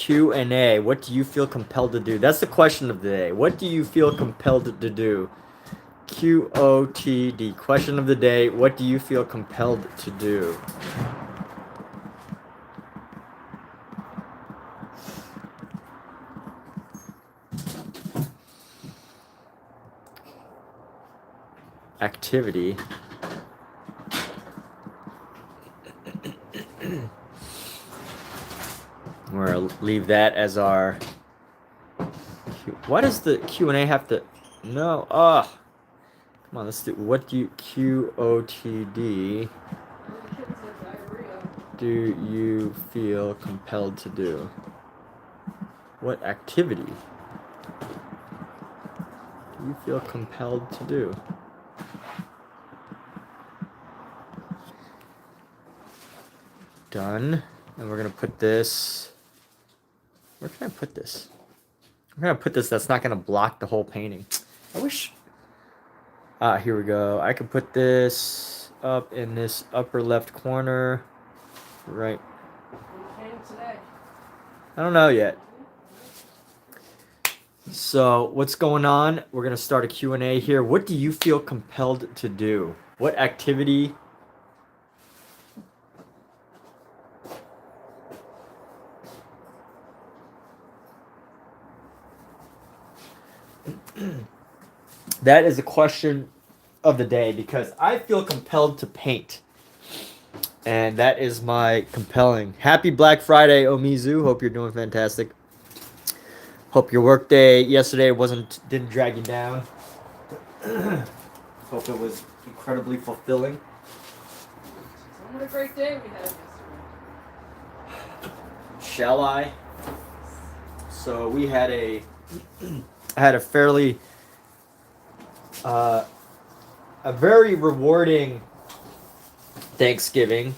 Q&A. What do you feel compelled to do? That's the question of the day. What do you feel compelled to do? QOTD. Question of the day. What do you feel compelled to do? Activity. We're gonna leave that as our why does the Q&A have to no come on, let's do what do you QOTD do you feel compelled to do? What activity do you feel compelled to do? Done. And we're gonna put this. Where can I put this? I'm gonna put this that's not gonna block the whole painting. I wish. Here we go. I could put this up in this upper left corner. Right. I don't know yet. So what's going on? We're gonna start a Q&A here. What do you feel compelled to do? What activity? That is a question of the day because I feel compelled to paint. And that is my compelling. Happy Black Friday, Omizu. Hope you're doing fantastic. Hope your work day yesterday didn't drag you down. Hope it was incredibly fulfilling. What a great day we had yesterday. Shall I? So we had I had a fairly a very rewarding Thanksgiving.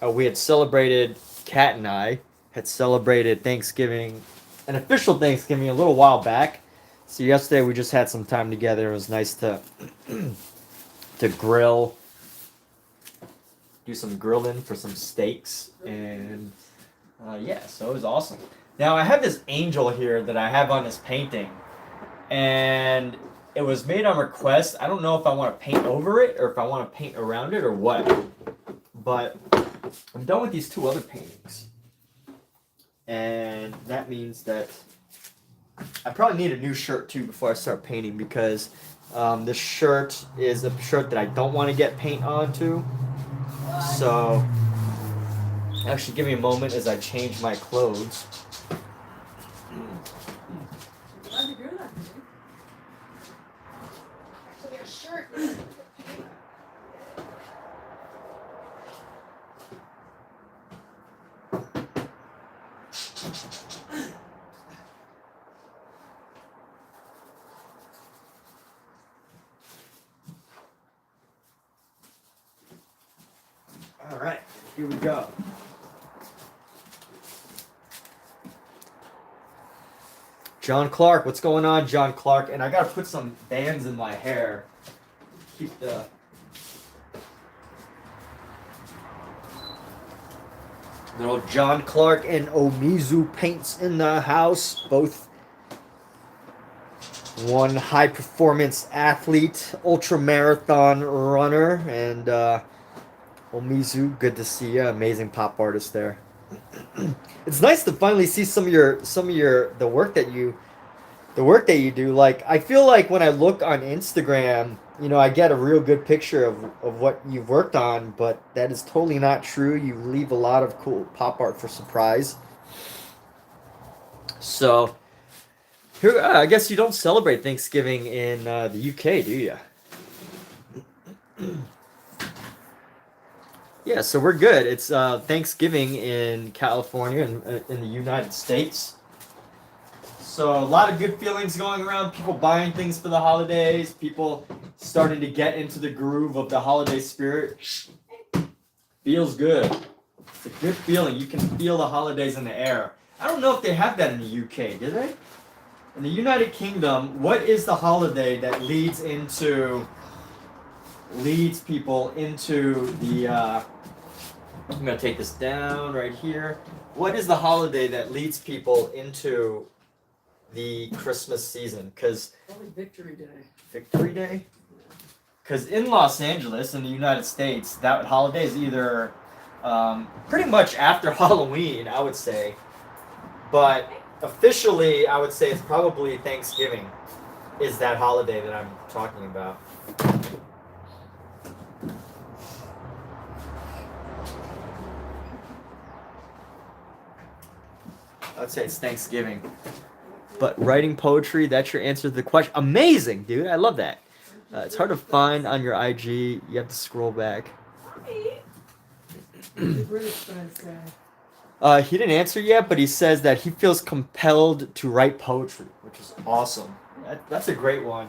We had celebrated, Kat and I had celebrated Thanksgiving, an official Thanksgiving a little while back. So yesterday we just had some time together. It was nice to to grill, do some grilling for some steaks, and yeah, so it was awesome. Now I have this angel here that I have on this painting, and it was made on request. I don't know if I want to paint over it or if I want to paint around it or what, but I'm done with these two other paintings, and that means that I probably need a new shirt too before I start painting because this shirt is a shirt that I don't want to get paint onto. So actually give me a moment as I change my clothes. All right, here we go. John Clark, what's going on, John Clark? And I gotta put some bands in my hair. Keep the little John Clark and Omizu paints in the house. Both one high performance athlete, ultra marathon runner, and Omizu, good to see you. Amazing pop artist there. It's nice to finally see some of the work that you do. Like I feel like when I look on Instagram, I get a real good picture of what you've worked on, but that is totally not true. You leave a lot of cool pop art for surprise. So here, I guess you don't celebrate Thanksgiving in the UK, do you? Yeah, so we're good. It's Thanksgiving in California and in the United States. So a lot of good feelings going around. People buying things for the holidays. People starting to get into the groove of the holiday spirit. Feels good. It's a good feeling. You can feel the holidays in the air. I don't know if they have that in the UK, do they? In the United Kingdom, what is the holiday that leads people into I'm gonna take this down right here. What is the holiday that leads people into the Christmas season? Because Probably Victory Day. Victory Day? Because in Los Angeles, in the United States, that holiday is either pretty much after Halloween, I would say. But officially, I would say it's probably Thanksgiving is that holiday that I'm talking about. I'd say it's Thanksgiving. But writing poetry, that's your answer to the question. Amazing, dude. I love that. It's hard to find on your IG. You have to scroll back. The British guy say. He didn't answer yet, but he says that he feels compelled to write poetry, which is awesome. That's a great one.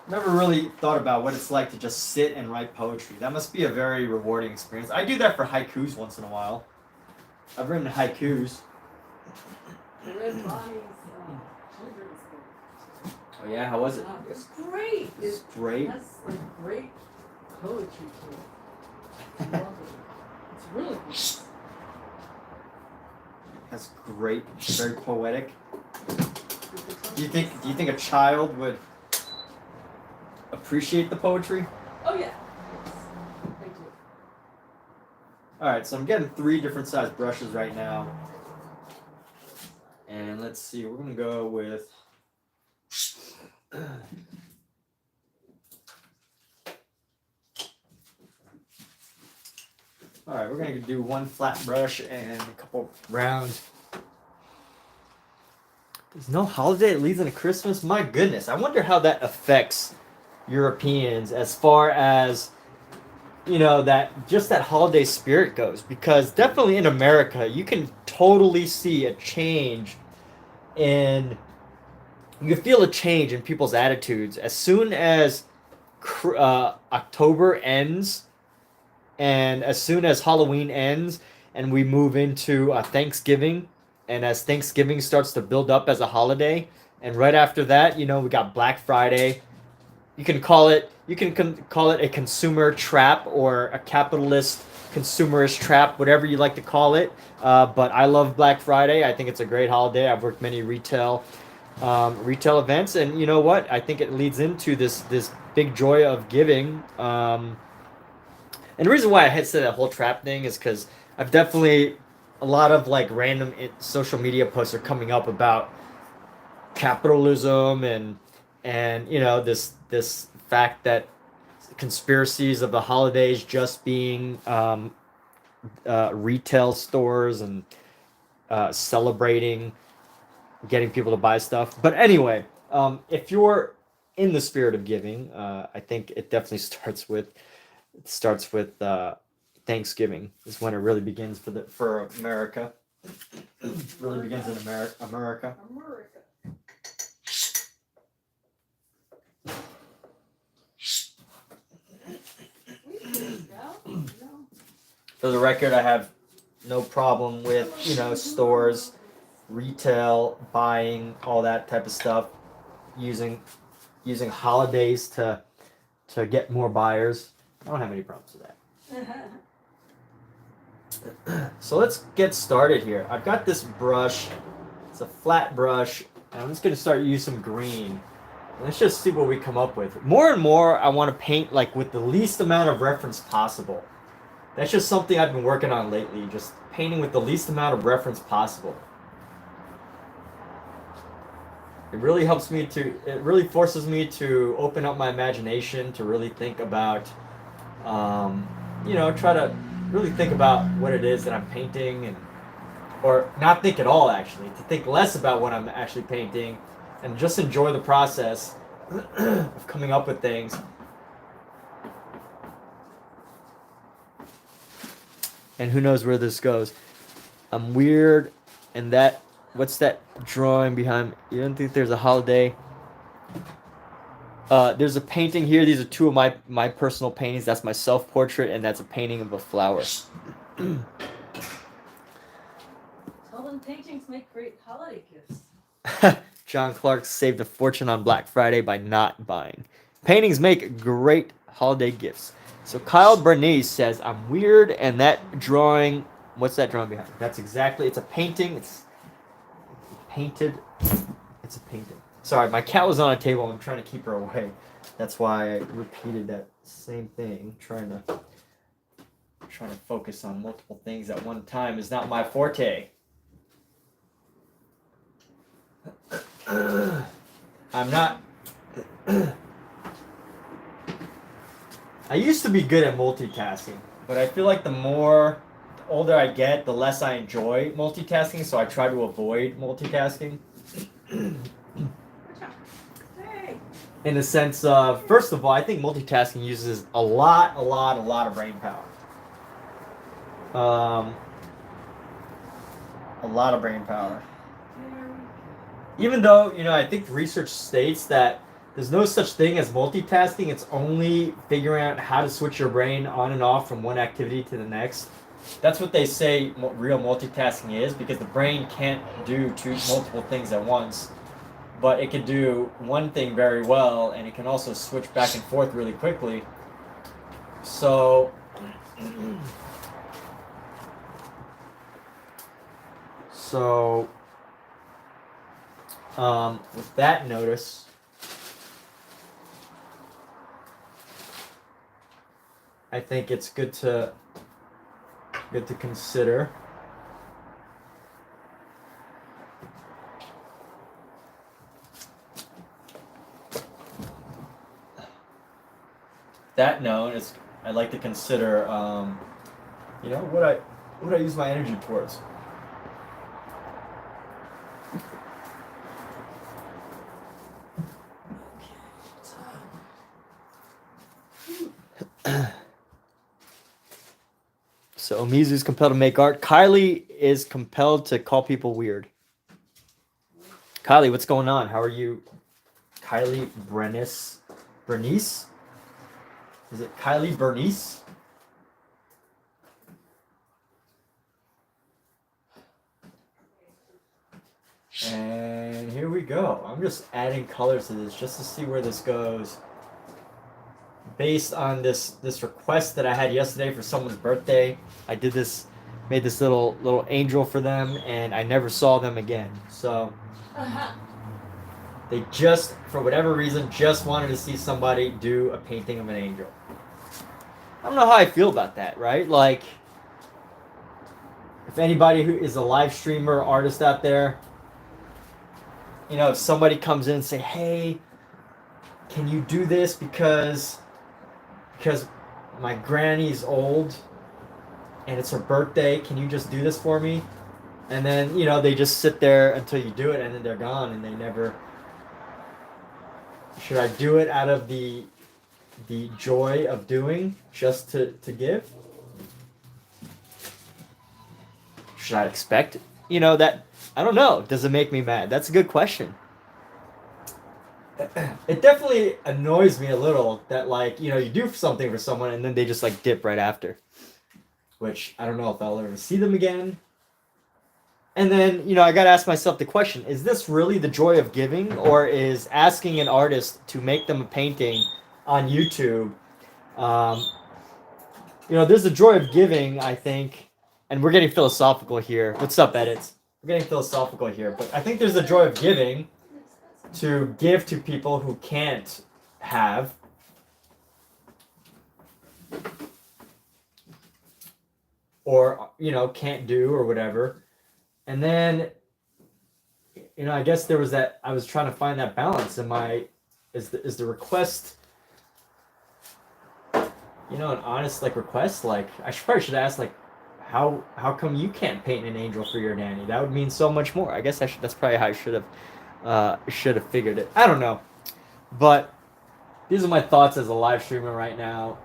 Never really thought about what it's like to just sit and write poetry. That must be a very rewarding experience. I do that for haikus once in a while. I've written haikus. I read Bonnie's children's book. Oh yeah, how was it? It's great. It's great. That's like great poetry too. I love it. It's really good. That's great. Very poetic. Do you think a child would appreciate the poetry? Oh yeah. Yes. I do. Alright, so I'm getting 3 different size brushes right now. And let's see, we're gonna go with alright, we're gonna do 1 flat brush and a couple rounds. There's no holiday that leads into Christmas? My goodness, I wonder how that affects Europeans as far as, you know, that just that holiday spirit goes. Because definitely in America, you can totally see a change in, you can feel a change in people's attitudes as soon as October ends and as soon as Halloween ends and we move into Thanksgiving, and as Thanksgiving starts to build up as a holiday, and right after that, you know, we got Black Friday. You can call it a consumer trap or a capitalist consumerist trap, whatever you like to call it. But I love Black Friday. I think it's a great holiday. I've worked many retail events, and you know what? I think it leads into this big joy of giving. And the reason why I had said that whole trap thing is because I've definitely a lot of like random social media posts are coming up about capitalism and you know this fact that conspiracies of the holidays just being retail stores and celebrating getting people to buy stuff. But anyway, if you're in the spirit of giving, I think it definitely starts with Thanksgiving is when it really begins for America. It really begins in America. For the record, I have no problem with, you know, stores, retail, buying, all that type of stuff, using holidays to get more buyers. I don't have any problems with that. So let's get started here. I've got this brush. It's a flat brush, and I'm just going to start using some green. Let's just see what we come up with. More and more, I want to paint like with the least amount of reference possible. That's just something I've been working on lately, just painting with the least amount of reference possible. It really helps me it really forces me to open up my imagination, to really think about, you know, try to really think about what it is that I'm painting, or not think at all actually, to think less about what I'm actually painting and just enjoy the process of coming up with things. And who knows where this goes. I'm weird, and what's that drawing behind? You don't think there's a holiday? There's a painting here. These are 2 of my personal paintings. That's my self-portrait, and that's a painting of a flower. Tell them paintings make great holiday gifts. John Clark saved a fortune on Black Friday by not buying. Paintings make great holiday gifts. So Kyle Bernice says, I'm weird, and that drawing, what's that drawing behind? That's exactly, it's a painting. It's painted. It's a painting. Sorry, my cat was on a table. I'm trying to keep her away. That's why I repeated that same thing. Trying to focus on multiple things at one time is not my forte. I'm not. I used to be good at multitasking, but I feel like the older I get, the less I enjoy multitasking, so I try to avoid multitasking. In the sense of, first of all, I think multitasking uses a lot of brain power. A lot of brain power. Even though, I think research states that there's no such thing as multitasking. It's only figuring out how to switch your brain on and off from one activity to the next. That's what they say real multitasking is, because the brain can't do multiple things at once. But it can do one thing very well, and it can also switch back and forth really quickly. So, with that notice, I think it's good to consider. That known, I'd like to consider, what I use my energy towards. So Mizu's compelled to make art. Kylie is compelled to call people weird. Kylie, what's going on? How are you? Kylie Bernice? Is it Kylie Bernice? And here we go. I'm just adding colors to this just to see where this goes. Based on this request that I had yesterday for someone's birthday, I made this little angel for them, and I never saw them again. So they just, for whatever reason, just wanted to see somebody do a painting of an angel. I don't know how I feel about that, right? Like, if anybody who is a live streamer, artist out there, if somebody comes in and say, hey, can you do this because my granny's old and it's her birthday, can you just do this for me? And then, they just sit there until you do it, and then they're gone, and they never... Should I do it out of the joy of doing, just to give? Should I expect, that... I don't know. Does it make me mad? That's a good question. It definitely annoys me a little that, like, you do something for someone and then they just, like, dip right after. Which, I don't know if I'll ever see them again. And then, I gotta ask myself the question, is this really the joy of giving? Or is asking an artist to make them a painting on YouTube... there's a joy of giving, I think, and we're getting philosophical here. What's up, Edits? We're getting philosophical here, but I think there's a joy of giving to give to people who can't have. Or, can't do or whatever. And then, I guess there was that, I was trying to find that balance. Is the request, an honest, like, request? Like, I probably should ask, like, how come you can't paint an angel for your nanny? That would mean so much more. I guess that's probably how I should have figured it. I don't know. But these are my thoughts as a live streamer right now.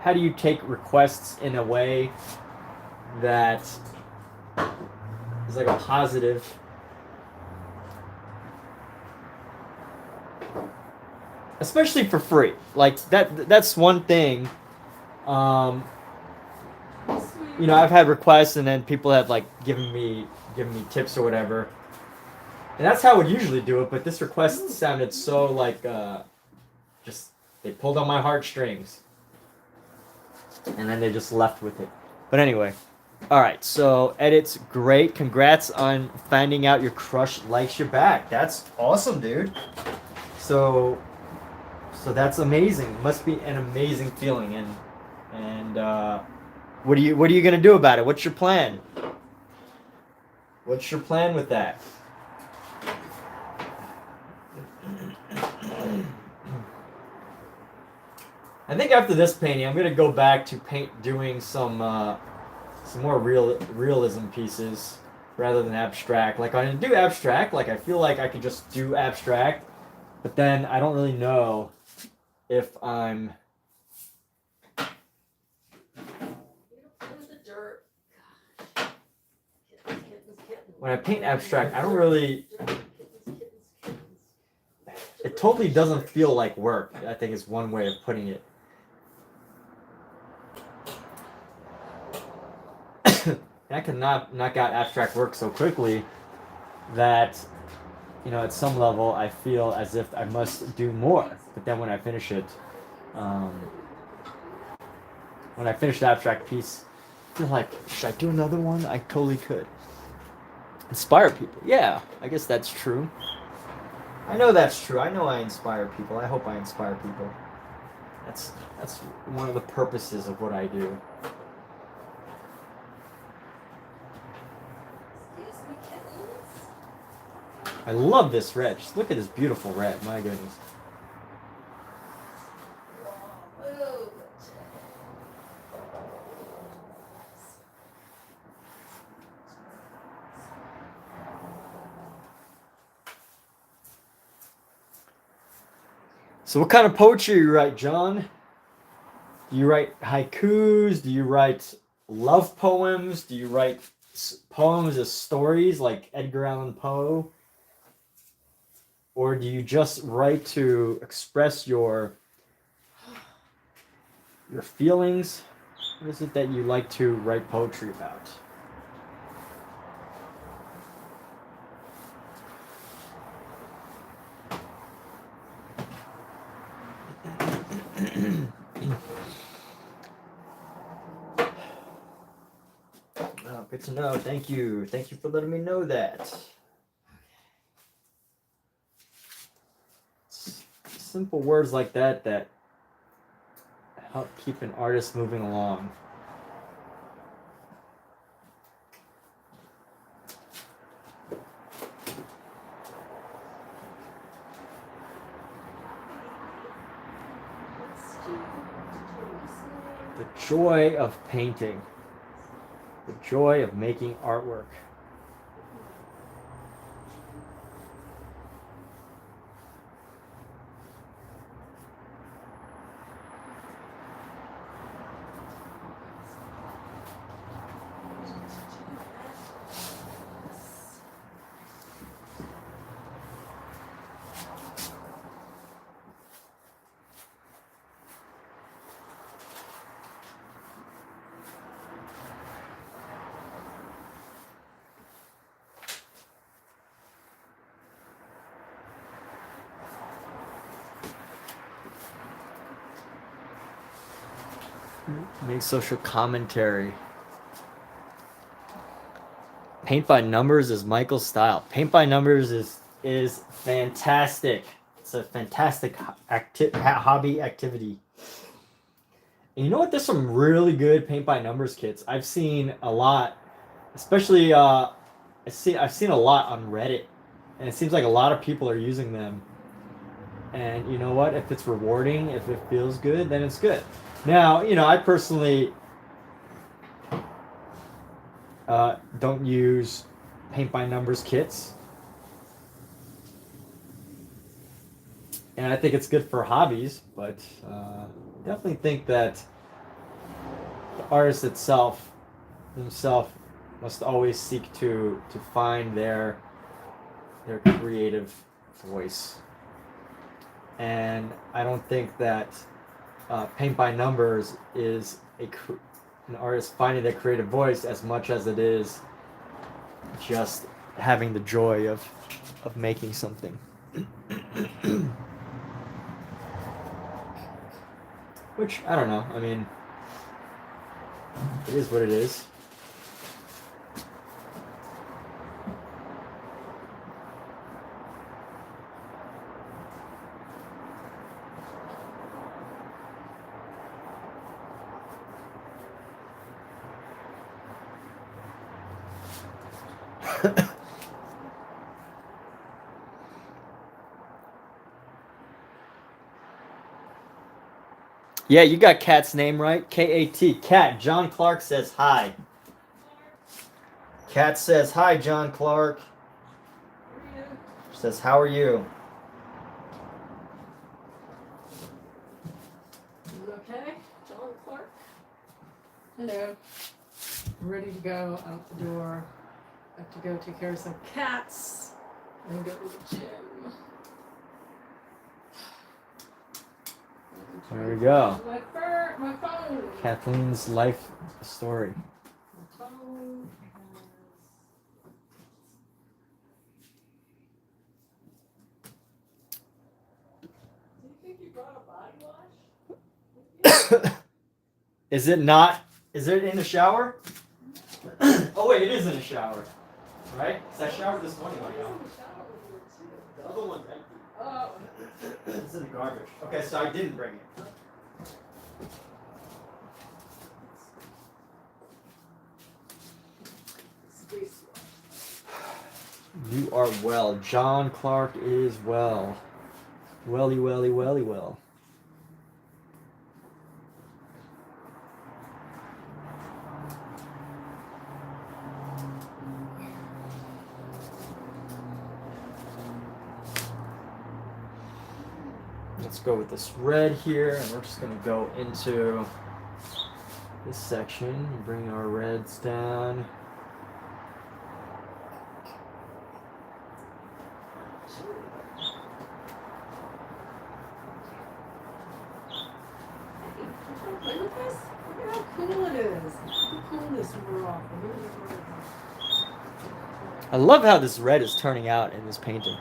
How do you take requests in a way that is like a positive? Especially for free. Like, that's one thing. I've had requests, and then people have, like, given me tips or whatever. And that's how I would usually do it, but this request sounded so, like, just, they pulled on my heartstrings. and then they just left with it. But anyway, all right. So edits, great. Congrats on finding out your crush likes your back. That's awesome, dude. So that's amazing. Must be an amazing feeling. And what are you gonna do about it? What's your plan? What's your plan with that? I think after this painting, I'm gonna go back to doing some more realism pieces rather than abstract. Like I do abstract, like I feel like I could just do abstract, but then I don't really know if I'm. When I paint abstract, I don't really. It totally doesn't feel like work. I think is one way of putting it. I can knock out abstract work so quickly that, you know, at some level I feel as if I must do more. But then when I finish it, when I finish the abstract piece, I feel like, should I do another one? I totally could. Inspire people. Yeah, I guess that's true. I know that's true. I know I inspire people. I hope I inspire people. That's one of the purposes of what I do. I love this red. Just look at this beautiful red. My goodness. So what kind of poetry do you write, John? Do you write haikus? Do you write love poems? Do you write poems as stories like Edgar Allan Poe? Or do you just write to express your feelings? What is it that you like to write poetry about? Oh, good to know. Thank you. Thank you for letting me know that. Simple words like that that help keep an artist moving along. The joy of painting. The joy of making artwork. Make social commentary. Paint by numbers is Michael's style. Paint by numbers is fantastic. It's a fantastic hobby activity. And you know what? There's some really good paint by numbers kits. I've seen a lot, especially I've seen a lot on Reddit, and it seems like a lot of people are using them. And you know what? If it's rewarding, if it feels good, then it's good. Now, you know, I personally don't use paint by numbers kits. And I think it's good for hobbies, but definitely think that the artist himself must always seek to find their creative voice. And I don't think that paint by numbers is an artist finding their creative voice as much as it is just having the joy of making something. Which, I don't know, I mean, It is what it is. Yeah, you got Kat's name right. K-A-T. Kat. John Clark says hi. Kat says hi, John Clark. Says, how are you? You okay, John Clark? Hello. I'm ready to go out the door. I have to go take care of some cats and go to the gym. There we go. My phone. Kathleen's life story. My phone has... Do you think you brought a body wash? Is it not? Is it in the shower? Oh wait, it is in the shower, right? Because I showered this morning. The other one's empty. Oh. It's in the garbage. Okay, so I didn't bring it. You are well. John Clark is well. Welly, welly, welly, well. Let's go with this red here, and we're just going to go into this section and bring our reds down. Look at this. Look at how cool it is. Look how cool this raw. I love how this red is turning out in this painting.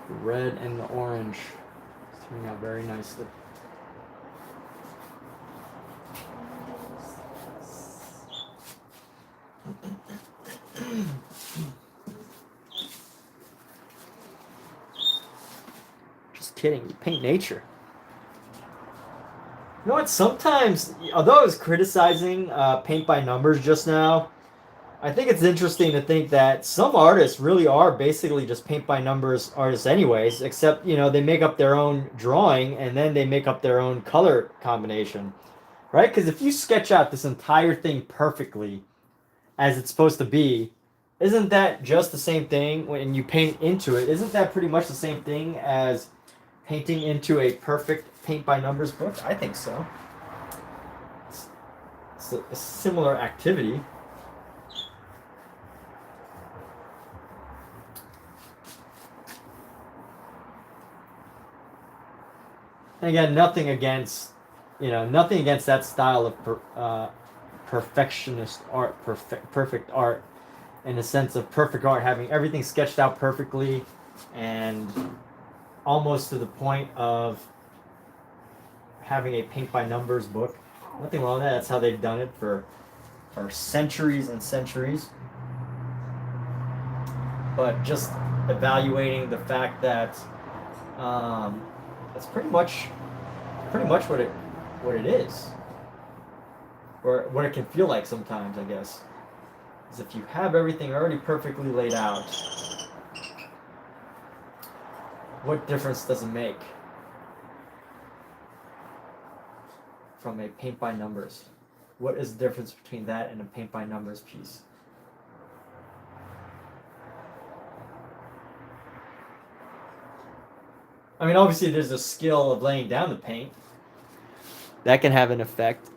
The red and the orange is turning out very nicely. Just kidding, you paint nature. You know what, sometimes, although I was criticizing paint by numbers just now, I think it's interesting to think that some artists really are basically just paint by numbers artists anyways, except, you know, they make up their own drawing and then they make up their own color combination, right? Because if you sketch out this entire thing perfectly as it's supposed to be, isn't that just the same thing when you paint into it? Isn't that pretty much the same thing as painting into a perfect paint by numbers book? I think so. It's a similar activity. And again, nothing against that style of perfectionist art, perfect art, in the sense of perfect art, having everything sketched out perfectly and almost to the point of having a paint by numbers book. Nothing wrong with that. That's how they've done it for centuries and centuries. But just evaluating the fact that that's pretty much what it is, or what it can feel like sometimes, I guess, is if you have everything already perfectly laid out, what difference does it make from a paint by numbers? What is the difference between that and a paint by numbers piece? I mean, obviously there's a skill of laying down the paint. That can have an effect.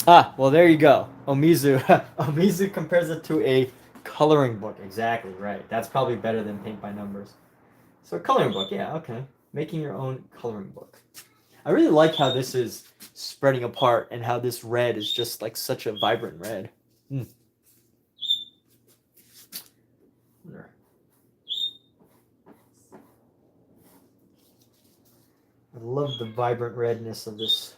Well, there you go. Omizu. Omizu compares it to a coloring book. Exactly, right. That's probably better than paint by numbers. So a coloring book, yeah, okay. Making your own coloring book. I really like how this is spreading apart and how this red is just like such a vibrant red. I love the vibrant redness of this.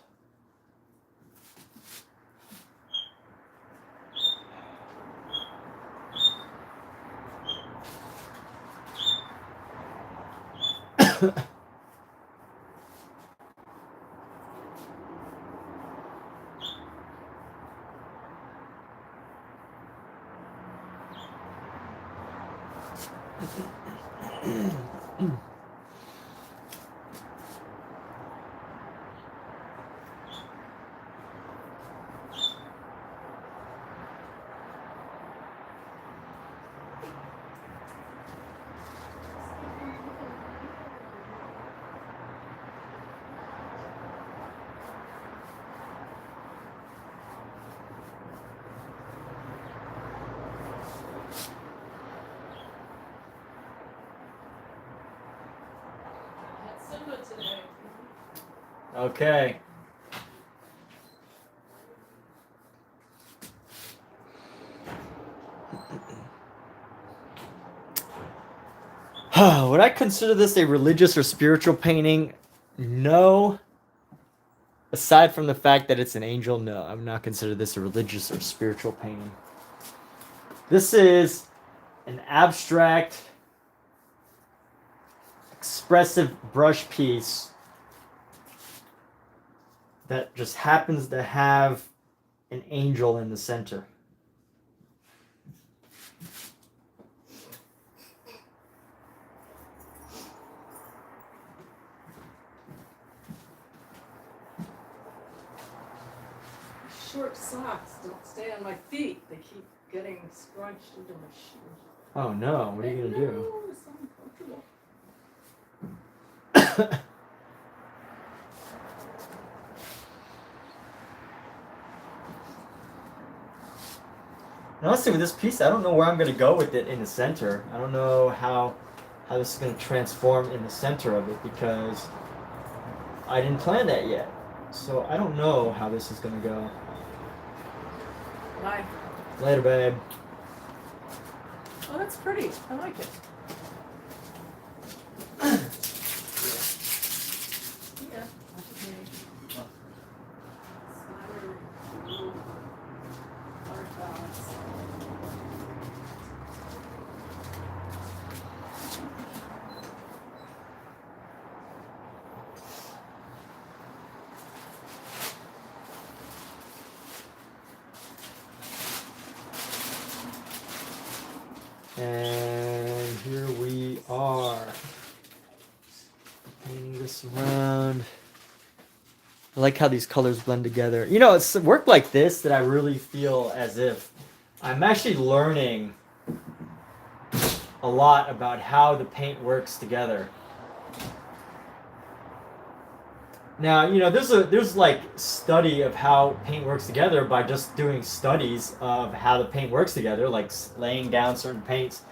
Today. Okay. Would I consider this a religious or spiritual painting? No. Aside from the fact that it's an angel, no, I would not consider this a religious or spiritual painting. This is an abstract, expressive brush piece that just happens to have an angel in the center. Short socks don't stay on my feet. They keep getting scrunched into my shoes. Oh no, what are you gonna do? It's so uncomfortable. And honestly, with this piece, I don't know where I'm gonna go with it in the center. I don't know how this is gonna transform in the center of it because I didn't plan that yet. So I don't know how this is gonna go. Bye. Later, babe. Oh, that's pretty. I like it. Yeah. And here we are. Painting this around. I like how these colors blend together. You know, it's work like this that I really feel as if I'm actually learning a lot about how the paint works together. Now, you know, there's like study of how paint works together by just doing studies of how the paint works together, like laying down certain paints.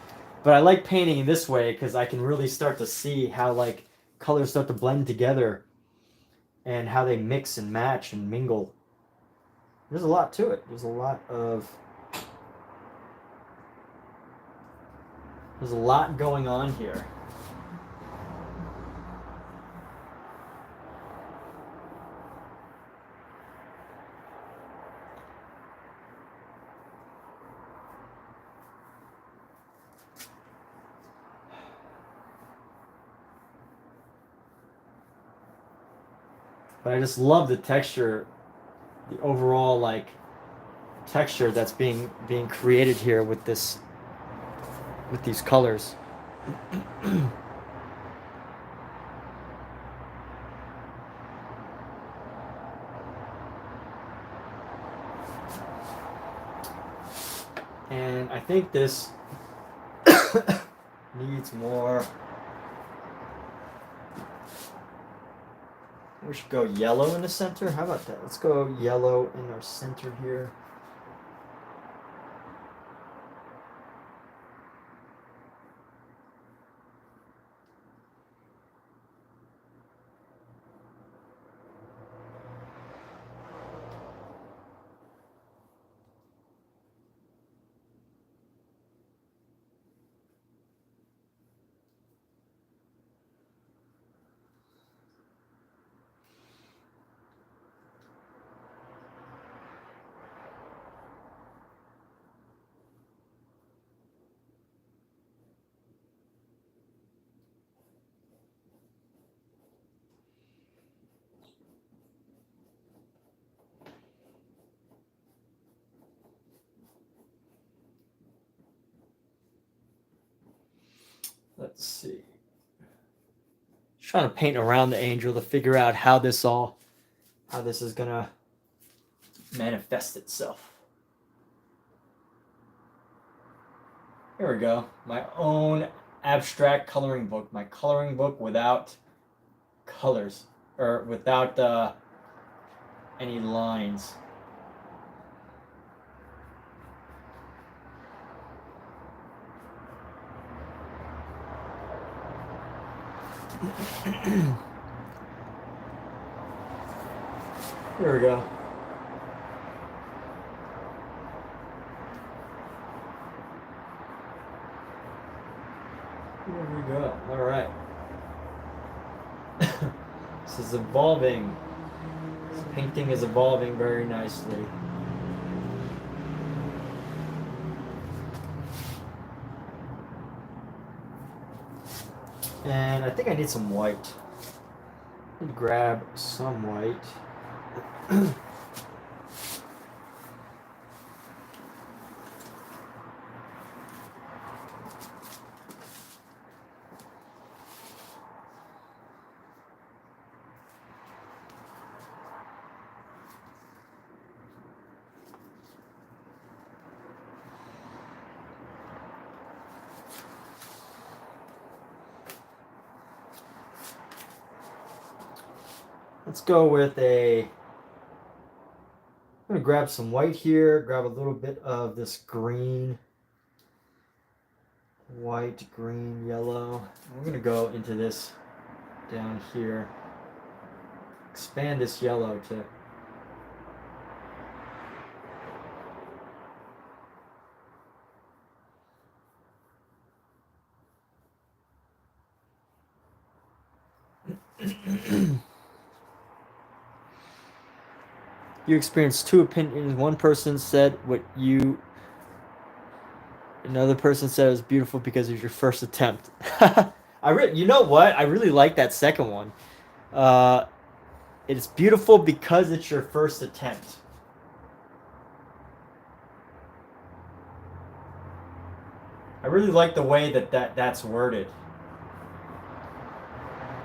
But I like painting in this way because I can really start to see how like colors start to blend together and how they mix and match and mingle. There's a lot to it. There's a lot going on here. But I just love the texture, the overall like texture that's being created here with these colors. And I think this needs more. We should go yellow in the center. How about that? Let's go yellow in our center here. let's see. Trying to paint around the angel to figure out how this is gonna manifest itself. Here we go. My own abstract coloring book. My coloring book without colors, or without any lines. Here we go. Here we go. All right. This is evolving. This painting is evolving very nicely. And I think I need some white. I need to grab some white. Let's go with I'm going to grab some white here, grab a little bit of this green, white, green, yellow. We're going to go into this down here, expand this yellow to You experienced two opinions. One person said another person said it was beautiful because it was your first attempt. You know what? I really like that second one. It's beautiful because it's your first attempt. I really like the way that's worded.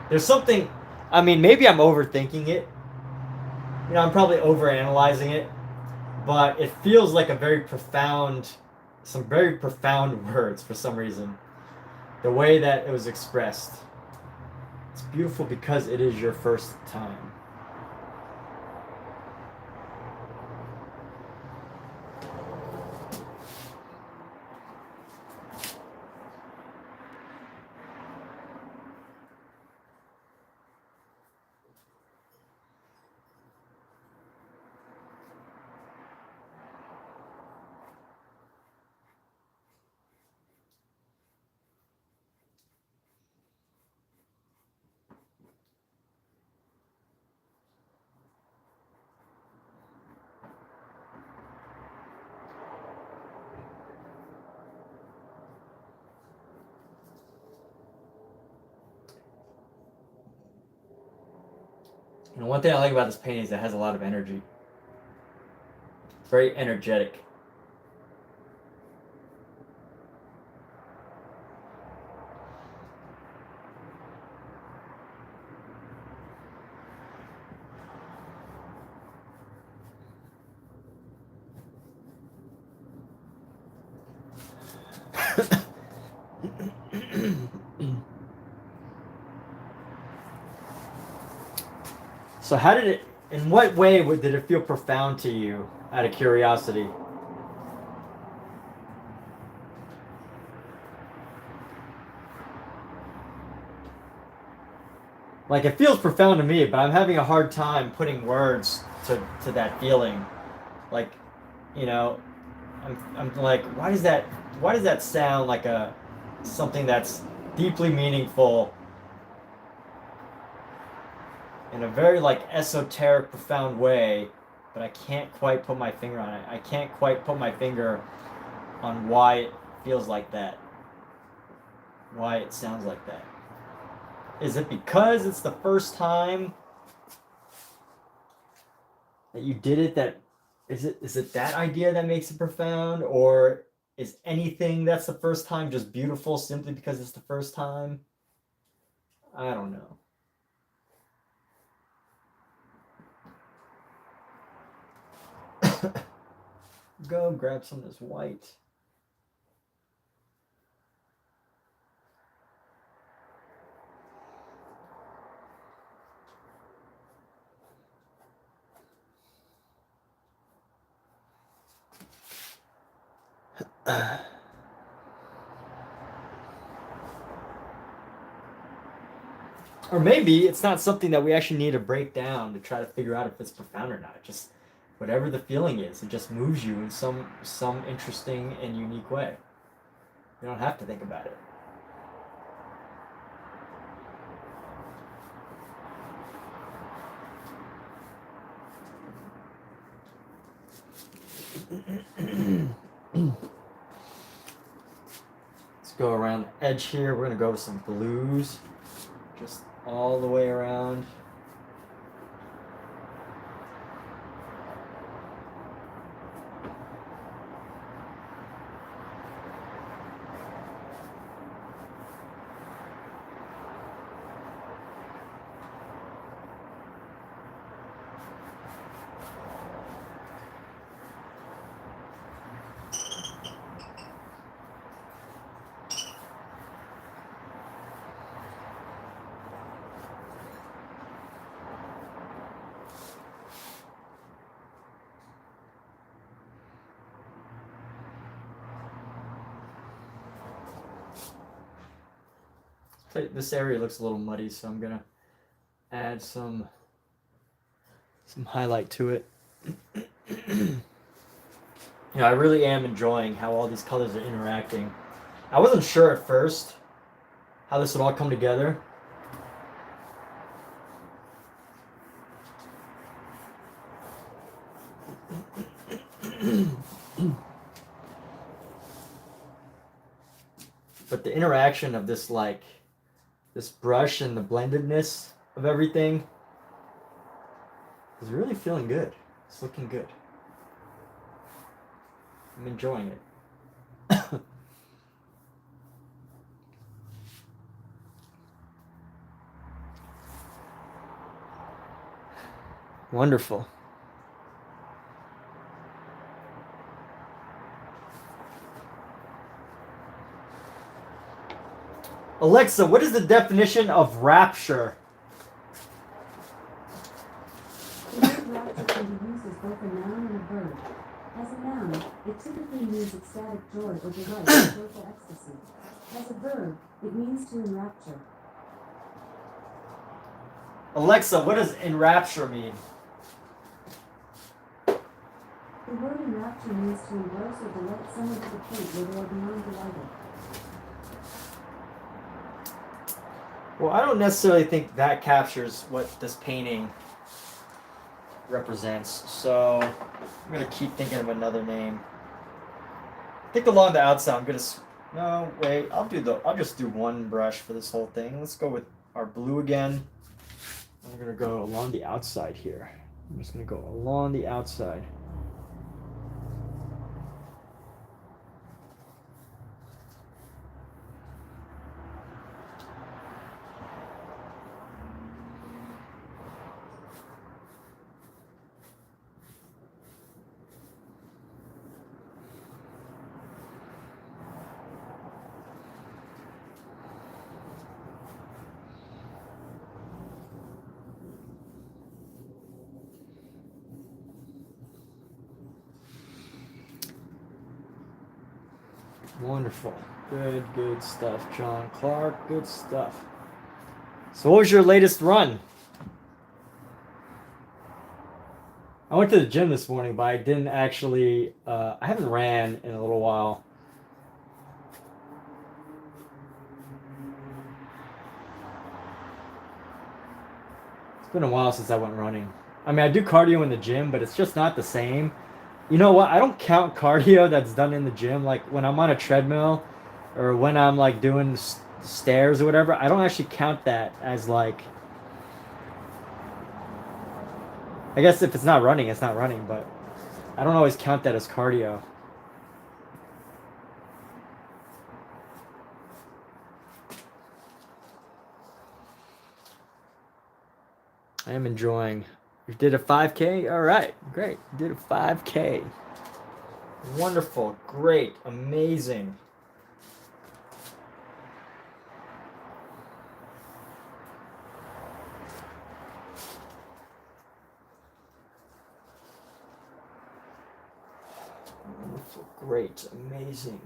There's something, I mean, maybe I'm overthinking it. You know, I'm probably overanalyzing it, but it feels like some very profound words for some reason. The way that it was expressed. It's beautiful because it is your first time. And one thing I like about this painting is it has a lot of energy. It's very energetic. So in what way did it feel profound to you, out of curiosity? Like, it feels profound to me, but I'm having a hard time putting words to that feeling. Like, you know, I'm like, why does that sound like something that's deeply meaningful in a very like esoteric, profound way, but I can't quite put my finger on it. I can't quite put my finger on why it feels like that. Why it sounds like that. Is it because it's the first time that you did it is it that idea that makes it profound, or Is anything that's the first time just beautiful simply because it's the first time? I don't know. Go grab some of this white. Or maybe it's not something that we actually need to break down to try to figure out if it's profound or not. Just whatever the feeling is, it just moves you in some interesting and unique way. You don't have to think about it. Let's go around the edge here. We're gonna go with some blues, just all the way around. This area looks a little muddy, so I'm gonna add some highlight to it. I really am enjoying how all these colors are interacting. I wasn't sure at first how this would all come together. But the interaction of this this brush and the blendedness of everything is really feeling good. It's looking good. I'm enjoying it. Wonderful. Alexa, what is the definition of rapture? The word rapture can be used as both a noun and a verb. As a noun, it typically means ecstatic joy or delight or joyful ecstasy. As a verb, it means to enrapture. Alexa, what does enrapture mean? The word enrapture means to engross or delight someone to the point where they are beyond delighted. Well, I don't necessarily think that captures what this painting represents, so I'm gonna keep thinking of another name. I think along the outside, I'm gonna. No, wait. I'll just do one brush for this whole thing. Let's go with our blue again. I'm gonna go along the outside here. I'm just gonna go along the outside. Wonderful. Good stuff, John Clark. Good stuff. So what was your latest run? I went to the gym this morning, but I didn't actually, I haven't ran in a little while. It's been a while since I went running. I mean, I do cardio in the gym, but it's just not the same. You know what? I don't count cardio that's done in the gym. Like when I'm on a treadmill or when I'm like doing stairs or whatever, I don't actually count that as like, I guess if it's not running, it's not running, but I don't always count that as cardio. I am enjoying. You did a 5K? All right, great. You did a 5K. Wonderful, great, amazing. Wonderful, great, amazing.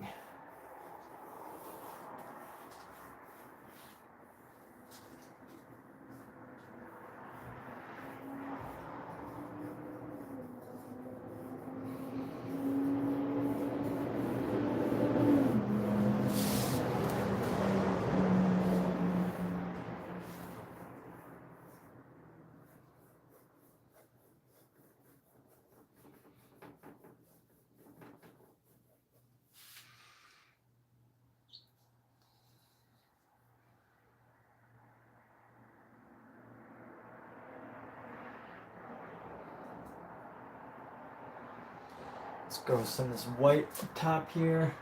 Let's go with some of this white up top here.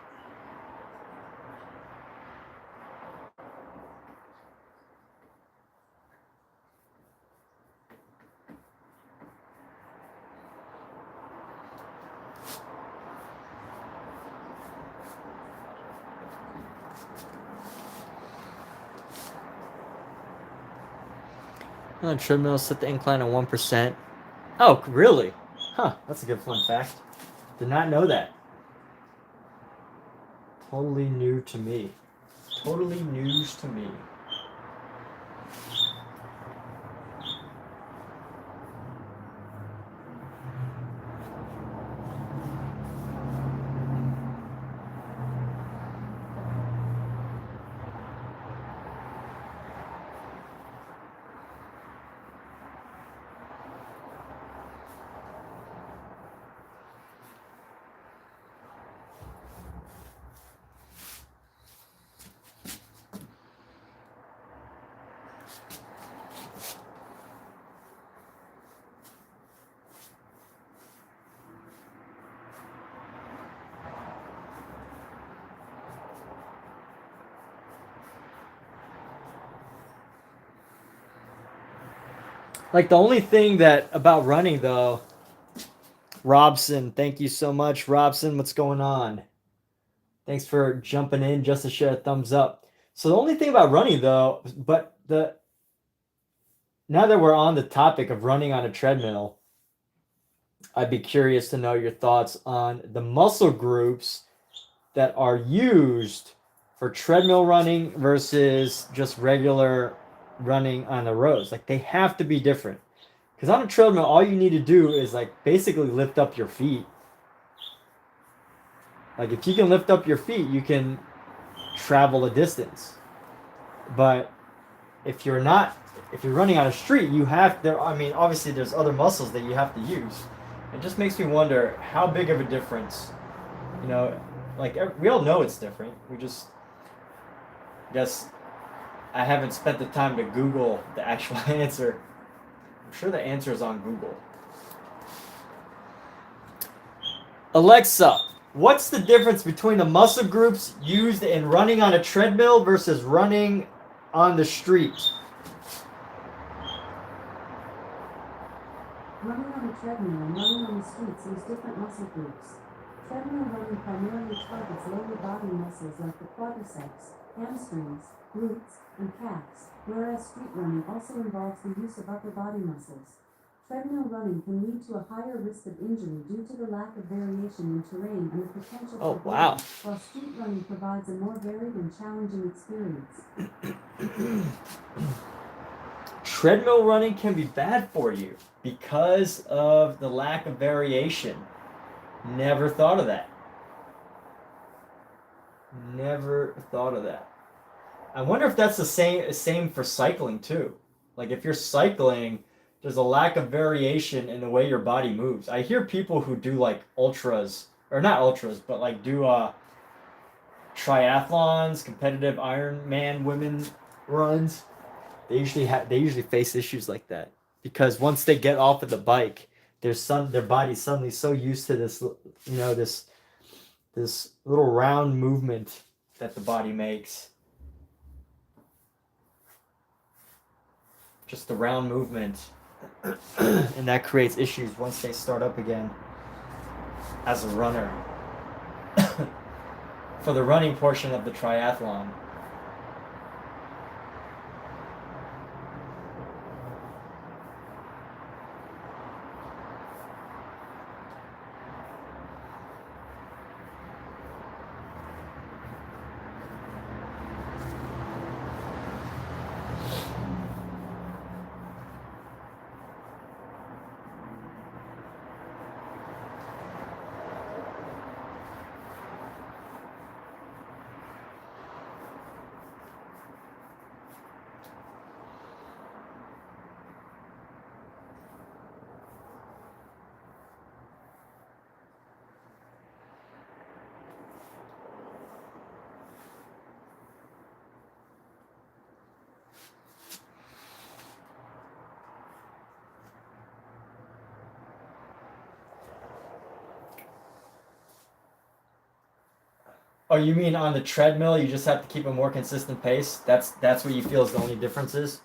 On treadmill, set the incline at 1%. Oh, really? Huh, that's a good fun fact. Did not know that. Totally new to me. Totally news to me. Like the only thing that about running though, Robson, thank you so much. Robson, what's going on? Thanks for jumping in just to share a thumbs up. So the only thing about running though, now that we're on the topic of running on a treadmill, I'd be curious to know your thoughts on the muscle groups that are used for treadmill running versus just regular running on the roads. Like they have to be different. Because on a treadmill, all you need to do is like basically lift up your feet. Like if you can lift up your feet, you can travel a distance. But if you're running on a street, you have there. I mean, obviously there's other muscles that you have to use. It just makes me wonder how big of a difference. You know, like we all know it's different. We just guess I haven't spent the time to Google the actual answer. I'm sure the answer is on Google. Alexa, what's the difference between the muscle groups used in running on a treadmill versus running on the street? Running on a treadmill and running on the streets use different muscle groups. Treadmill running primarily targets lower body muscles like the quadriceps, hamstrings, glutes, and calves, whereas street running also involves the use of upper body muscles. Treadmill running can lead to a higher risk of injury due to the lack of variation in terrain and the potential for bleeding, while street running provides a more varied and challenging experience. Treadmill running can be bad for you because of the lack of variation. Never thought of that. Never thought of that. I wonder if that's the same for cycling too. Like if you're cycling, there's a lack of variation in the way your body moves. I hear people who do like ultras, or not ultras, but like do triathlons, competitive Ironman women runs. They usually face issues like that because once they get off of the bike, their body's suddenly so used to this, this little round movement that the body makes. Just the round movement And that creates issues once they start up again as a runner. For the running portion of the triathlon. Oh, you mean on the treadmill, you just have to keep a more consistent pace? That's what you feel is the only difference is?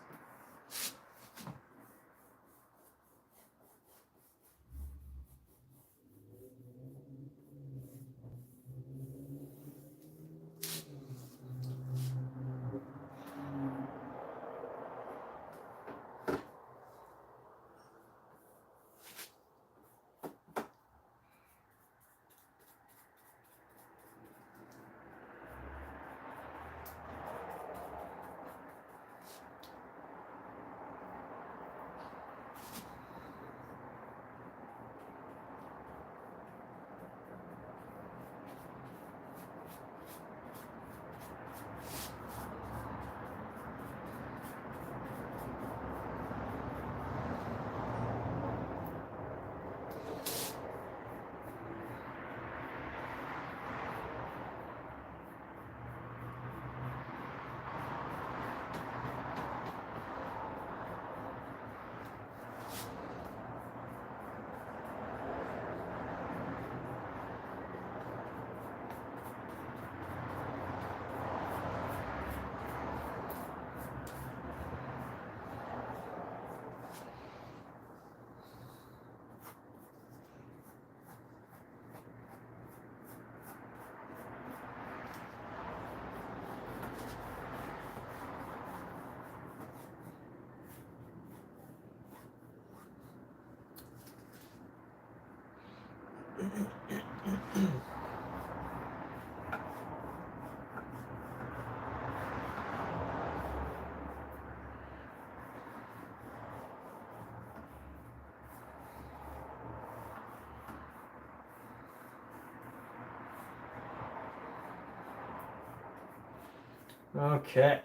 Okay.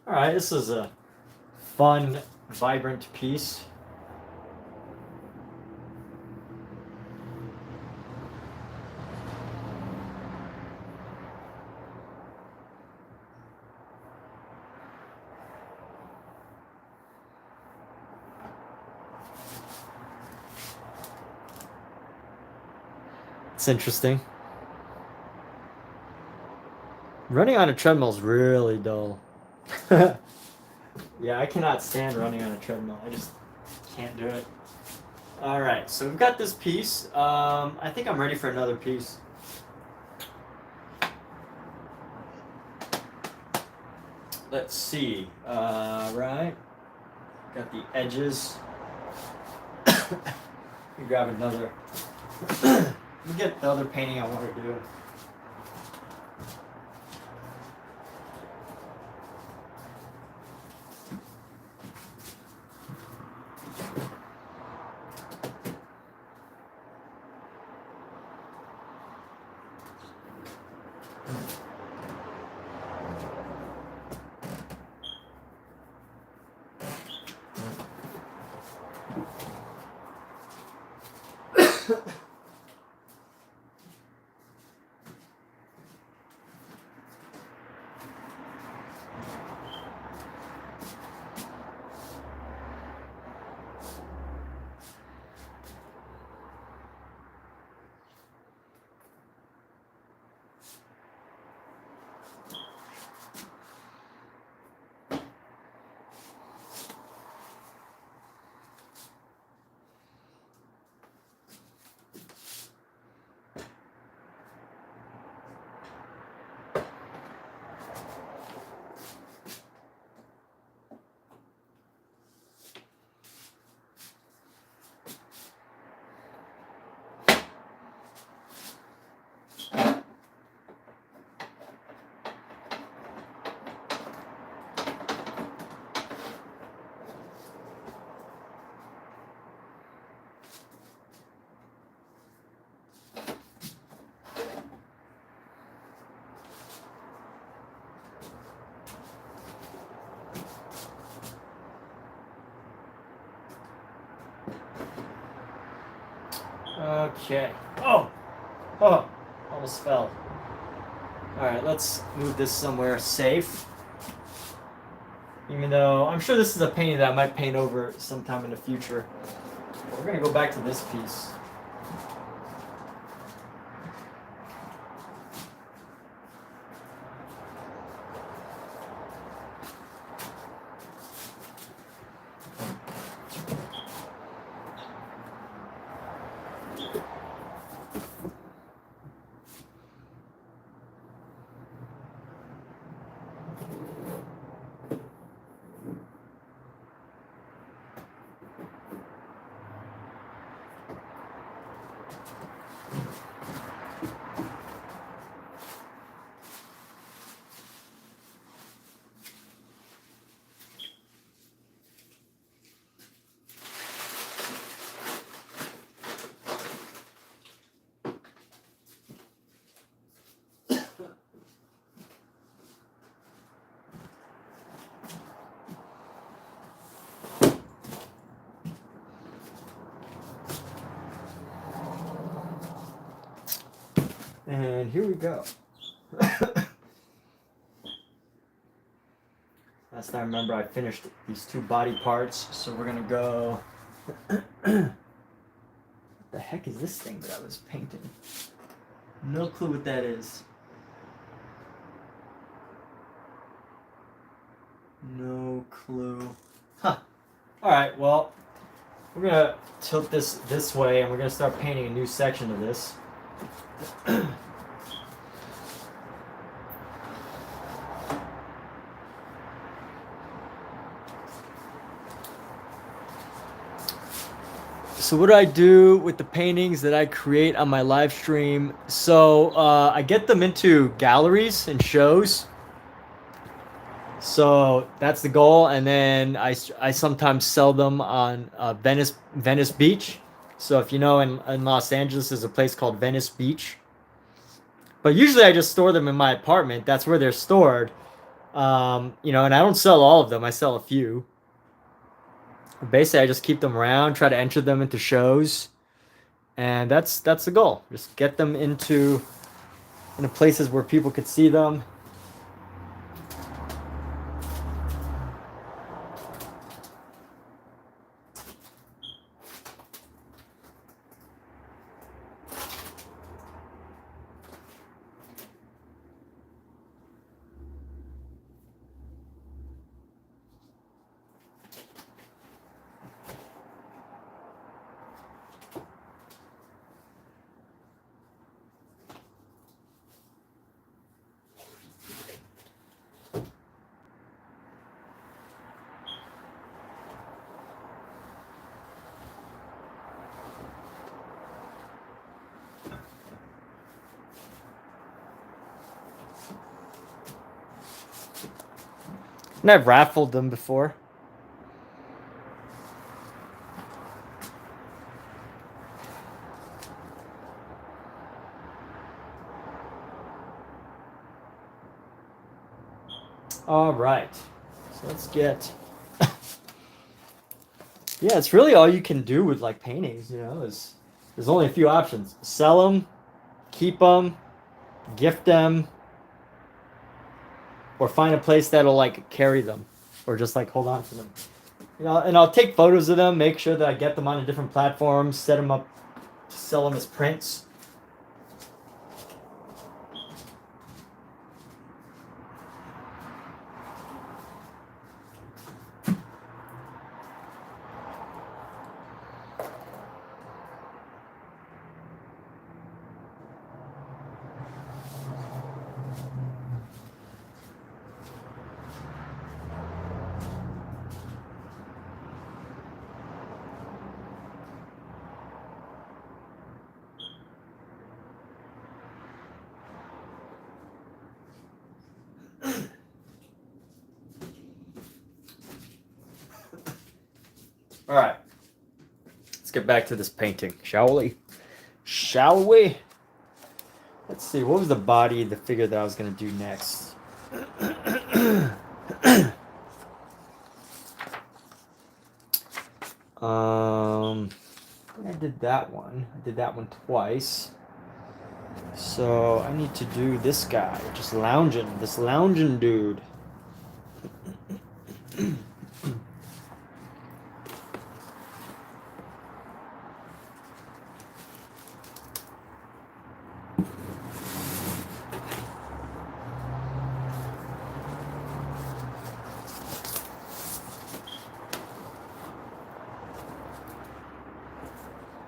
All right, this is a fun, vibrant piece. It's interesting. Running on a treadmill is really dull. Yeah, I cannot stand running on a treadmill. I just can't do it. All right, so we've got this piece. I think I'm ready for another piece. Let's see. Right. Got the edges. Let me grab another. Let me get the other painting I want to do. Okay. Oh! Oh! Almost fell. Alright, let's move this somewhere safe. Even though I'm sure this is a painting that I might paint over sometime in the future. We're going to go back to this piece. And here we go. Last time I remember I finished these two body parts, so we're gonna go. What the heck is this thing that I was painting? No clue what that is. No clue. Huh. Alright, well, we're gonna tilt this way and we're gonna start painting a new section of this. So what do I do with the paintings that I create on my live stream? So I get them into galleries and shows. So that's the goal, and then I sometimes sell them on Venice Beach. So if you know, in Los Angeles, there's a place called Venice Beach. But usually I just store them in my apartment. That's where they're stored. You know, and I don't sell all of them. I sell a few. Basically, I just keep them around, try to enter them into shows, and that's the goal. Just get them into places where people could see them. And I've raffled them before. All right. So let's get... Yeah, it's really all you can do with like paintings, you know, there's only a few options. Sell them, keep them, gift them, or find a place that'll like carry them, or just like hold on to them. You know, and I'll take photos of them, make sure that I get them on a different platform, set them up to sell them as prints. All right, let's get back to this painting, shall we? Shall we? Let's see, what was the body, the figure that I was going to do next? I did that one. I did that one twice. So I need to do this guy, just lounging, this lounging dude.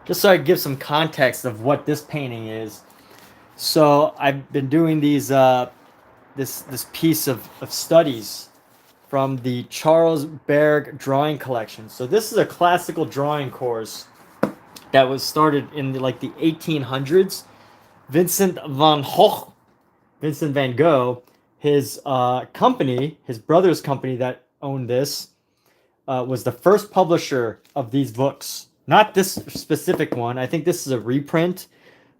Just so I give some context of what this painting is. So I've been doing these this piece of studies from the Charles Berg drawing collection. So this is a classical drawing course that was started in like the 1800s. Vincent van Gogh, his company, his brother's company that owned this, was the first publisher of these books. Not this specific one. I think this is a reprint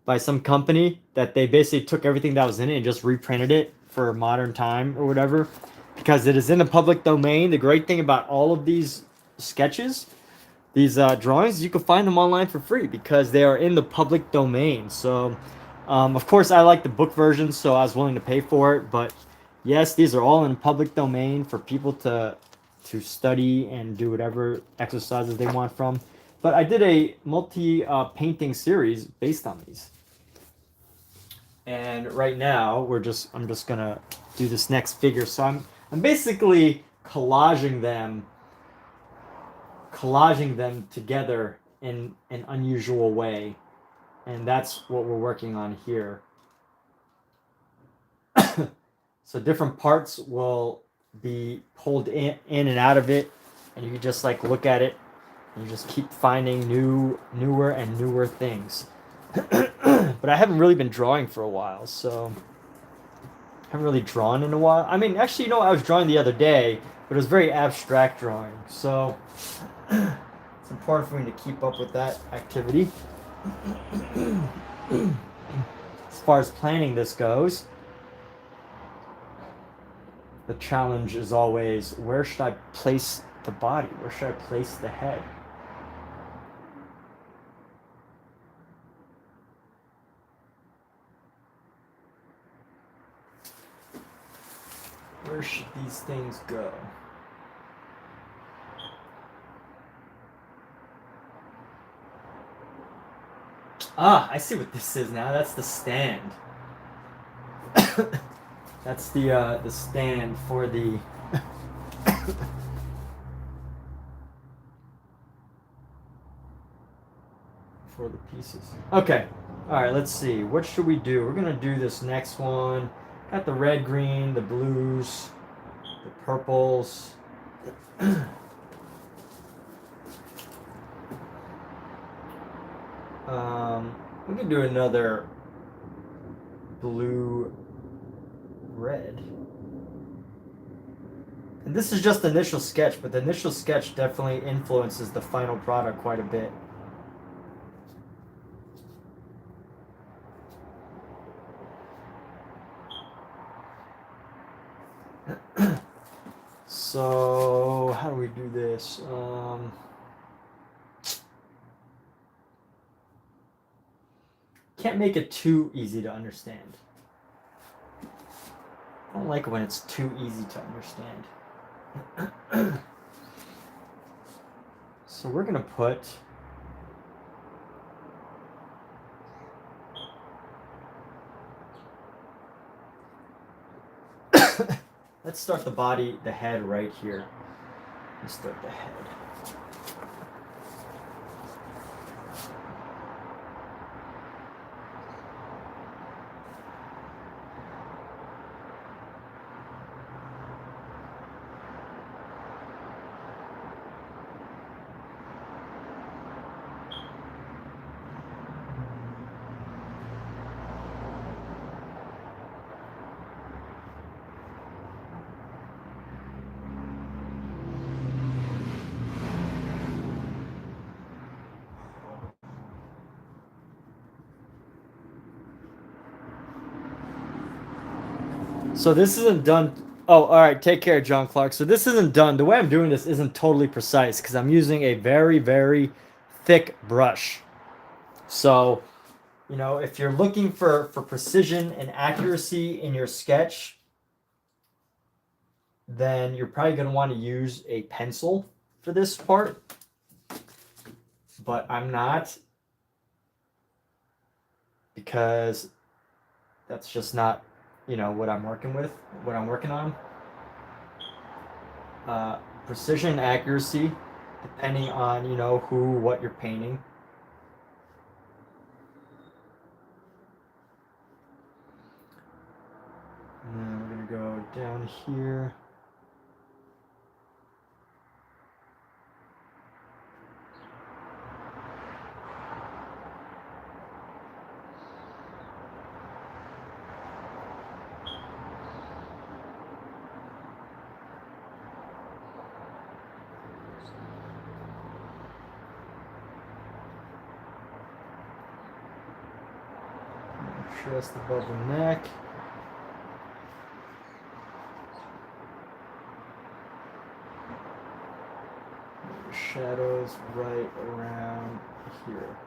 by some company that they basically took everything that was in it and just reprinted it for modern time or whatever, because it is in the public domain. The great thing about all of these sketches, these drawings, you can find them online for free because they are in the public domain. So, of course, I like the book version, so I was willing to pay for it. But yes, these are all in public domain for people to study and do whatever exercises they want from. But I did a multi painting series based on these. And right now I'm just gonna do this next figure. So I'm basically collaging them together in an unusual way. And that's what we're working on here. So different parts will be pulled in and out of it, and you can just like look at it and you just keep finding newer and newer things. But I haven't really been drawing for a while, so I haven't really drawn in a while. I mean, actually, you know, I was drawing the other day, but it was very abstract drawing, so it's important for me to keep up with that activity. As far as planning this goes, the challenge is always, where should I place the body? Where should I place the head? Where should these things go? Ah, I see what this is now. That's the stand. That's the stand for the for the pieces. Okay. All right, let's see. What should we do? We're going to do this next one. Got the red, green, the blues, the purples. We can do another blue, red. And this is just the initial sketch, but the initial sketch definitely influences the final product quite a bit. So, how do we do this? Can't make it too easy to understand. I don't like it when it's too easy to understand. So we're gonna put let's start the body, the head right here. Let's start the head. So this isn't done Oh, all right. Take care, John Clark. So this isn't done. The way I'm doing this isn't totally precise because I'm using a very, very thick brush. So, you know, if you're looking for precision and accuracy in your sketch, then you're probably going to want to use a pencil for this part. But I'm not, because that's just not, you know, what I'm working with, what I'm working on. Precision and accuracy, depending on, you know, what you're painting. And then we're going to go down here. Just above the neck. The shadows right around here.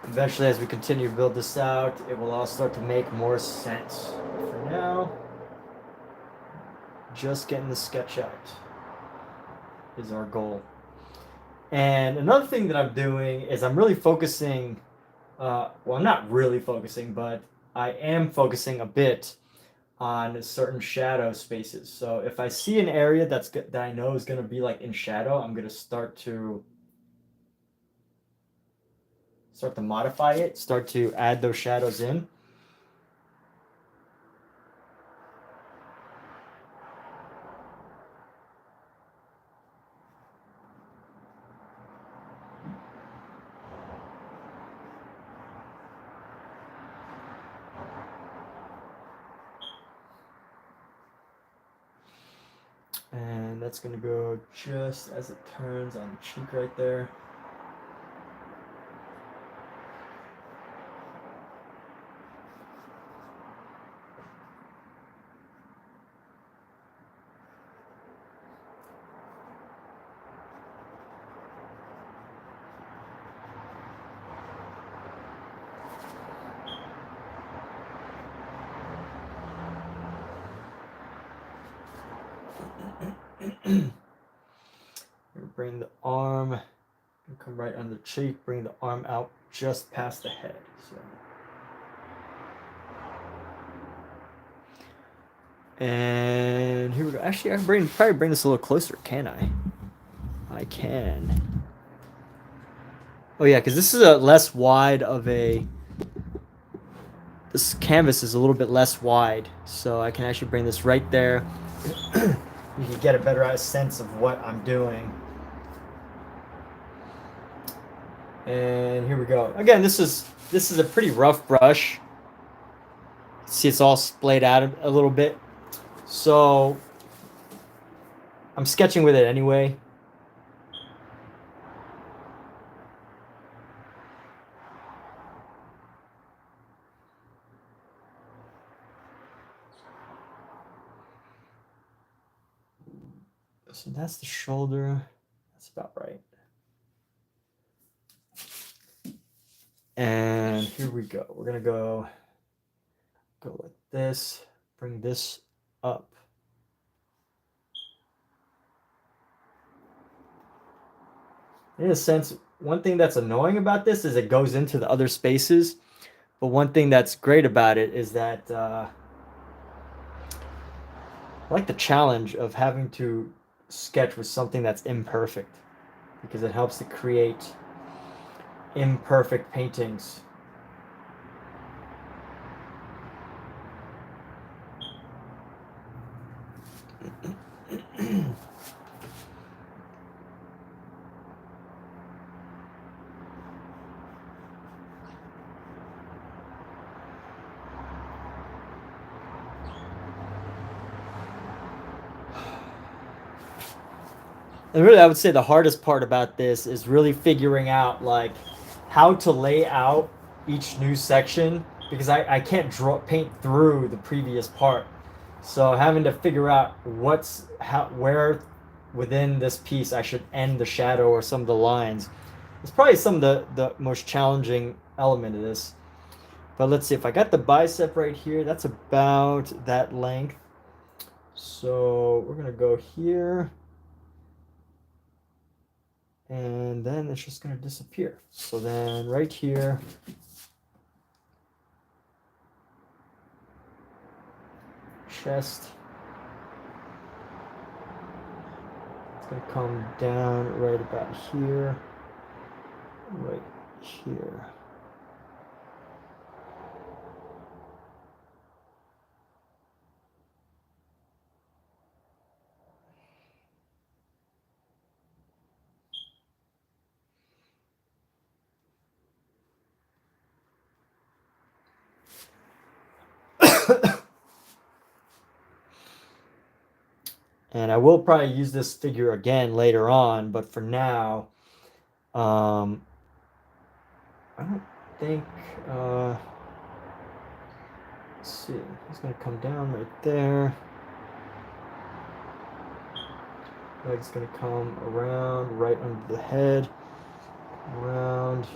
Eventually, as we continue to build this out, it will all start to make more sense. For now, just getting the sketch out is our goal. And another thing that I'm doing is I'm really focusing, well, I'm not really focusing, but I am focusing a bit on certain shadow spaces. So if I see an area that I know is going to be like in shadow, I'm going to start to modify it, start to add those shadows in. And that's going to go just as it turns on the cheek right there. Bring the arm, come right under the cheek, bring the arm out just past the head. So. And here we go. Actually, I can probably bring this a little closer, can I? I can. Oh yeah, because this is a less wide of a... This canvas is a little bit less wide, so I can actually bring this right there. You can get a better sense of what I'm doing. And here we go. Again, this is a pretty rough brush. See, it's all splayed out a little bit. So I'm sketching with it anyway. So that's the shoulder. That's about right. And here we go. We're gonna go like this, bring this up. In a sense, one thing that's annoying about this is it goes into the other spaces, but one thing that's great about it is that I like the challenge of having to sketch with something that's imperfect, because it helps to create imperfect paintings. And really, I would say the hardest part about this is really figuring out like how to lay out each new section because I can't paint through the previous part. So having to figure out where within this piece I should end the shadow or some of the lines. It's probably some of the most challenging element of this. But let's see, if I got the bicep right here, that's about that length. So we're gonna go here. And then it's just gonna disappear. So then right here, chest. It's gonna come down right about here, right here. And I will probably use this figure again later on, but for now, I don't think, let's see, it's gonna come down right there. Leg's gonna come around right under the head, around.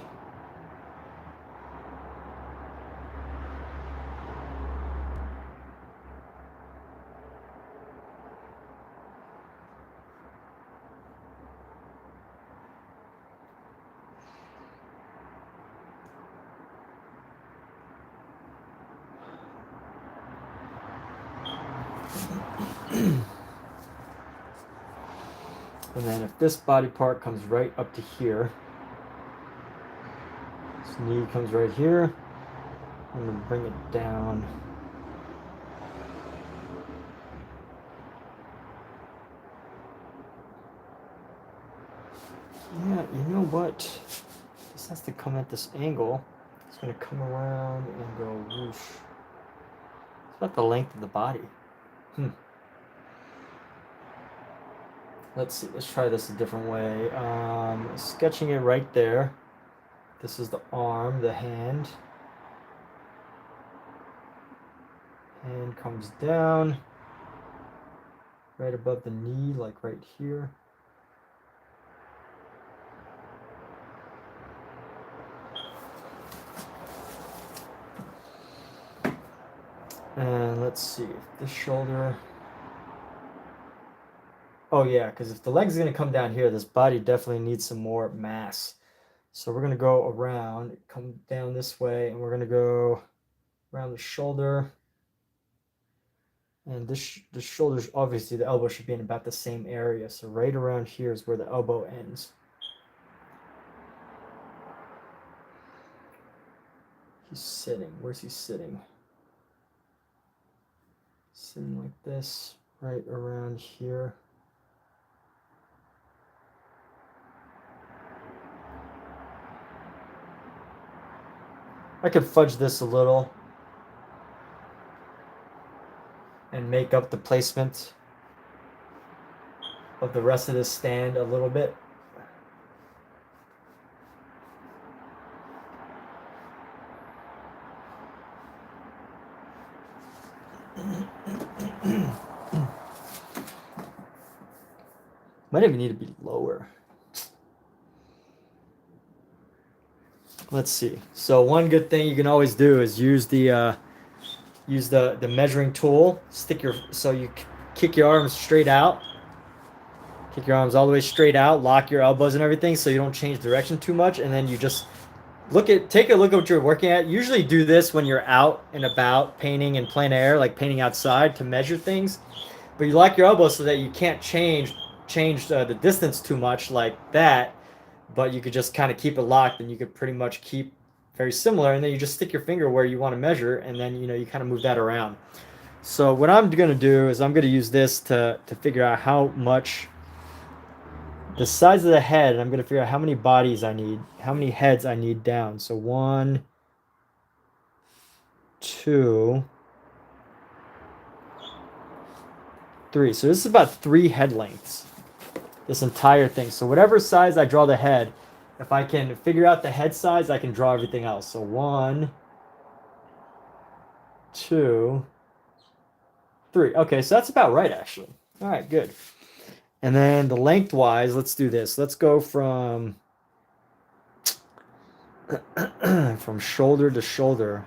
And then if this body part comes right up to here, this knee comes right here, I'm going to bring it down. Yeah, you know what? This has to come at this angle. It's going to come around and go whoosh. It's about the length of the body. Let's see, let's try this a different way. Sketching it right there. This is the arm, the hand. Hand comes down right above the knee, like right here. And let's see, this shoulder. Oh yeah, because if the leg's going to come down here, this body definitely needs some more mass. So we're going to go around, come down this way, and we're going to go around the shoulder. And this shoulder's obviously, the elbow should be in about the same area. So right around here is where the elbow ends. He's sitting. Where's he sitting? Sitting like this, right around here. I could fudge this a little and make up the placement of the rest of this stand a little bit. Might even need to be lower. Let's see. So one good thing you can always do is use the measuring tool. So you kick your arms straight out. Kick your arms all the way straight out. Lock your elbows and everything so you don't change direction too much. And then you just take a look at what you're working at. Usually do this when you're out and about painting in plein air, like painting outside to measure things. But you lock your elbows so that you can't change the distance too much like that. But you could just kind of keep it locked, and you could pretty much keep very similar, and then you just stick your finger where you want to measure, and then you kind of move that around. So what I'm going to do is I'm going to use this to figure out how much the size of the head, and I'm going to figure out how many bodies I need, how many heads I need down. So 1, 2, 3. So this is about 3 head lengths. This entire thing. So whatever size I draw the head, if I can figure out the head size, I can draw everything else. So 1, 2, 3. Okay, so that's about right, actually. All right, good. And then the lengthwise, let's do this. Let's go from from shoulder to shoulder.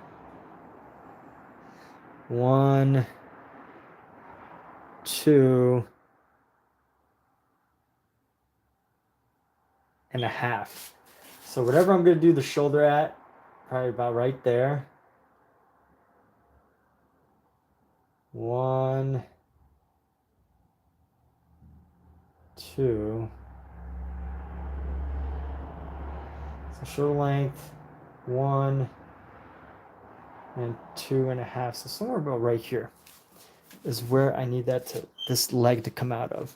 1, 2 and a half. So whatever I'm going to do the shoulder at, probably about right there. 1, 2. So shoulder length, 1 and 2.5. So somewhere about right here is where I need that to this leg to come out of.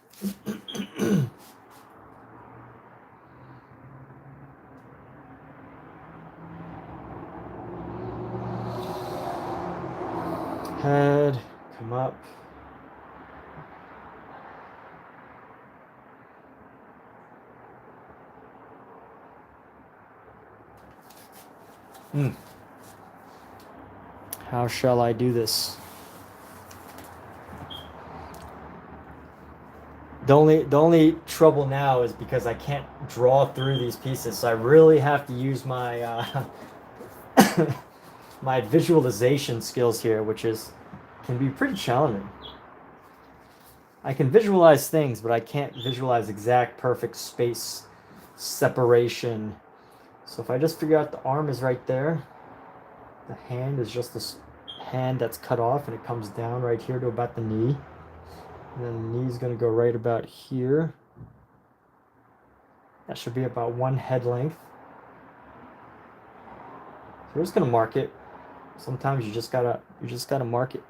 Head, come up. How shall I do this? The only trouble now is because I can't draw through these pieces, so I really have to use my my visualization skills here, which can be pretty challenging. I can visualize things, but I can't visualize exact perfect space separation. So if I just figure out the arm is right there, the hand is just this hand that's cut off, and it comes down right here to about the knee. And then the knee is going to go right about here. That should be about 1 head length. So we're just going to mark it. Sometimes you just gotta mark it.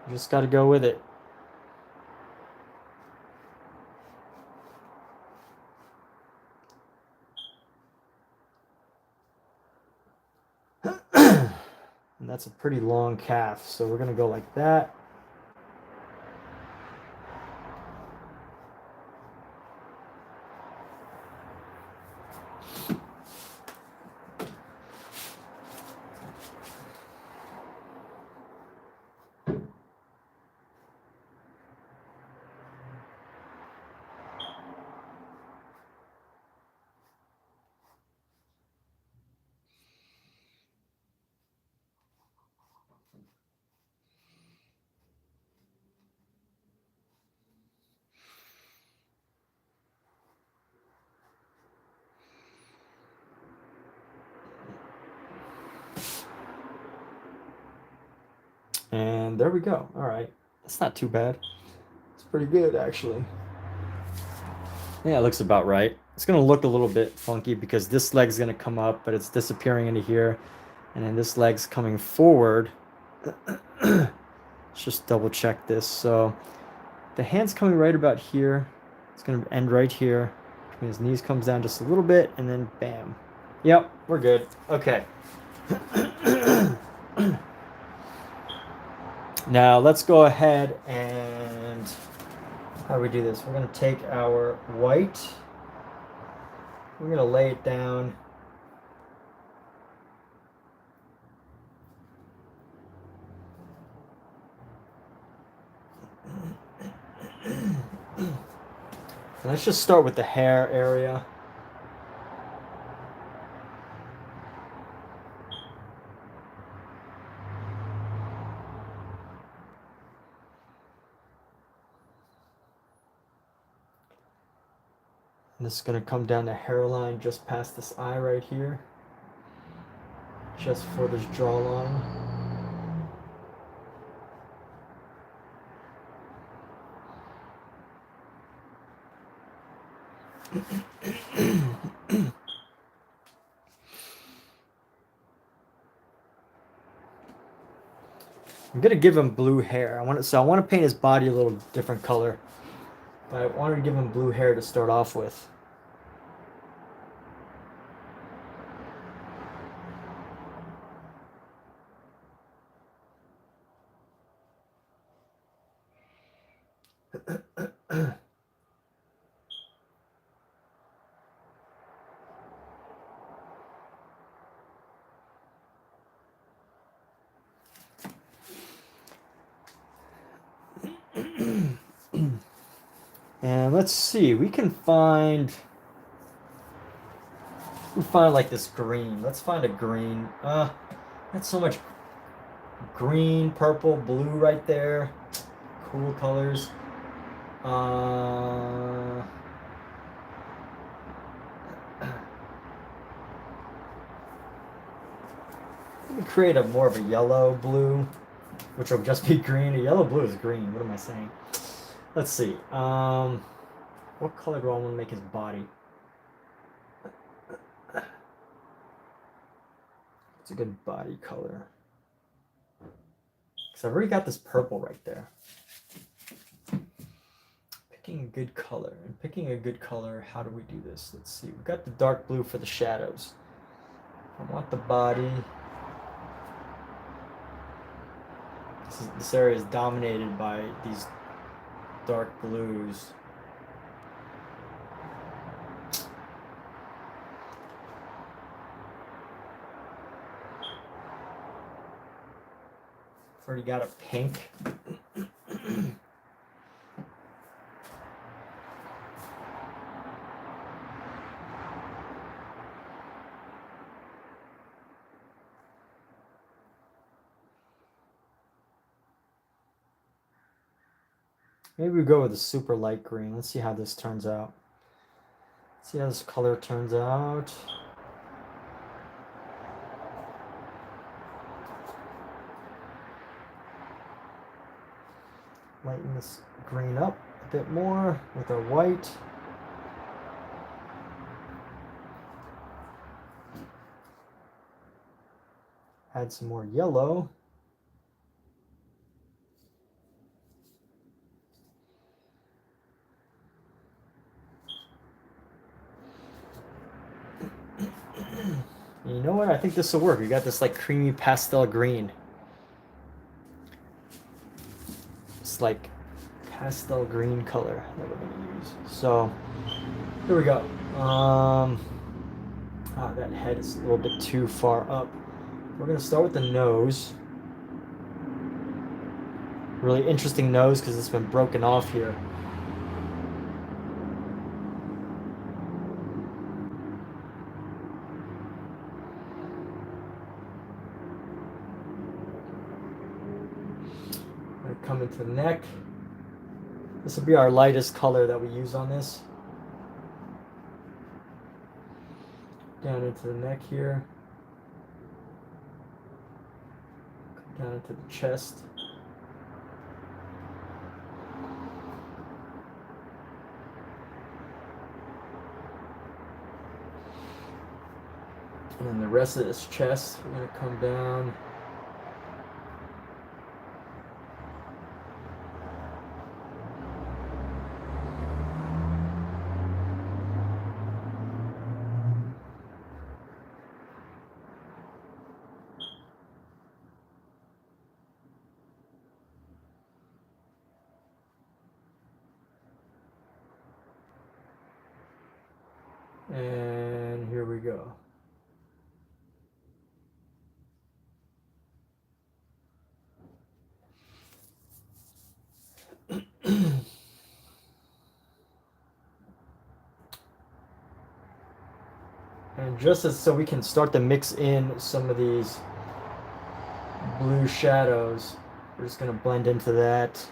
You just gotta go with it. And that's a pretty long calf, so we're gonna go like that. And there we go. All right, that's not too bad. It's pretty good, actually. Yeah, it looks about right. It's gonna look a little bit funky because this leg's gonna come up, but it's disappearing into here, and then this leg's coming forward. Let's just double check this. So the hand's coming right about here. It's gonna end right here. Between his knees comes down just a little bit, and then bam. Yep, we're good. Okay. Now let's go ahead and how do we do this? We're going to take our white. We're going to lay it down. And let's just start with the hair area. And this is going to come down the hairline just past this eye right here. Just for this jawline. I'm gonna give him blue hair. I want to paint his body a little different color. But I wanted to give him blue hair to start off with. And let's see, we find like this green. Let's find a green. That's so much green, purple, blue right there. Cool colors. Let me create a more of a yellow blue, which will just be green. A yellow blue is green. What am I saying? Let's see. What color do I want to make his body? It's a good body color. Because I've already got this purple right there. Picking a good color. And picking a good color, how do we do this? Let's see. We've got the dark blue for the shadows. I want the body. This area is dominated by these dark blues. I've already got a pink. Maybe we go with a super light green. Let's see how this turns out. See how this color turns out. Lighten this green up a bit more with our white. Add some more yellow. And you know what? I think this will work. We got this like creamy pastel green. It's like pastel green color that we're gonna use. So here we go. That head is a little bit too far up. We're gonna start with the nose. Really interesting nose because it's been broken off here. Come into the neck. This will be our lightest color that we use on this. Down into the neck here. Come down into the chest. And then the rest of this chest, we're going to come down. And here we go. And just so we can start to mix in some of these blue shadows, we're just going to blend into that.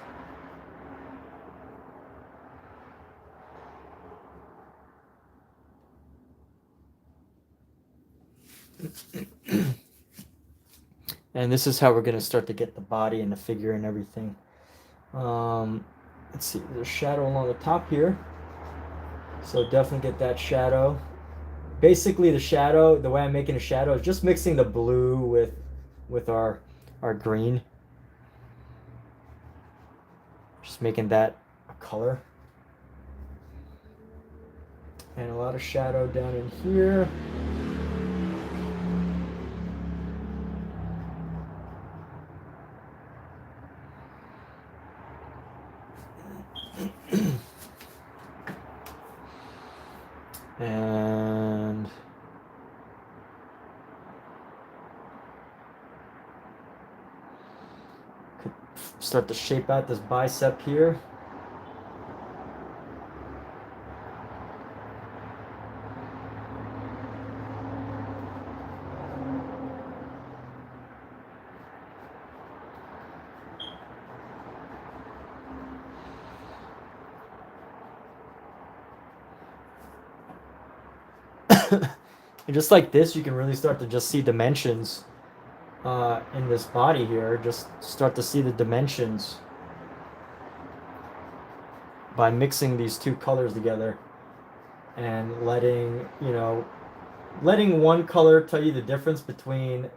And this is how we're going to start to get the body and the figure and everything. Let's see, there's a shadow along the top here. So definitely get that shadow. Basically the shadow, the way I'm making a shadow is just mixing the blue with our green. Just making that a color. And a lot of shadow down in here. And could start to shape out this bicep here. And just like this, you can really start to just see dimensions in this body here. Just start to see the dimensions by mixing these two colors together and letting, you know, letting one color tell you the difference between,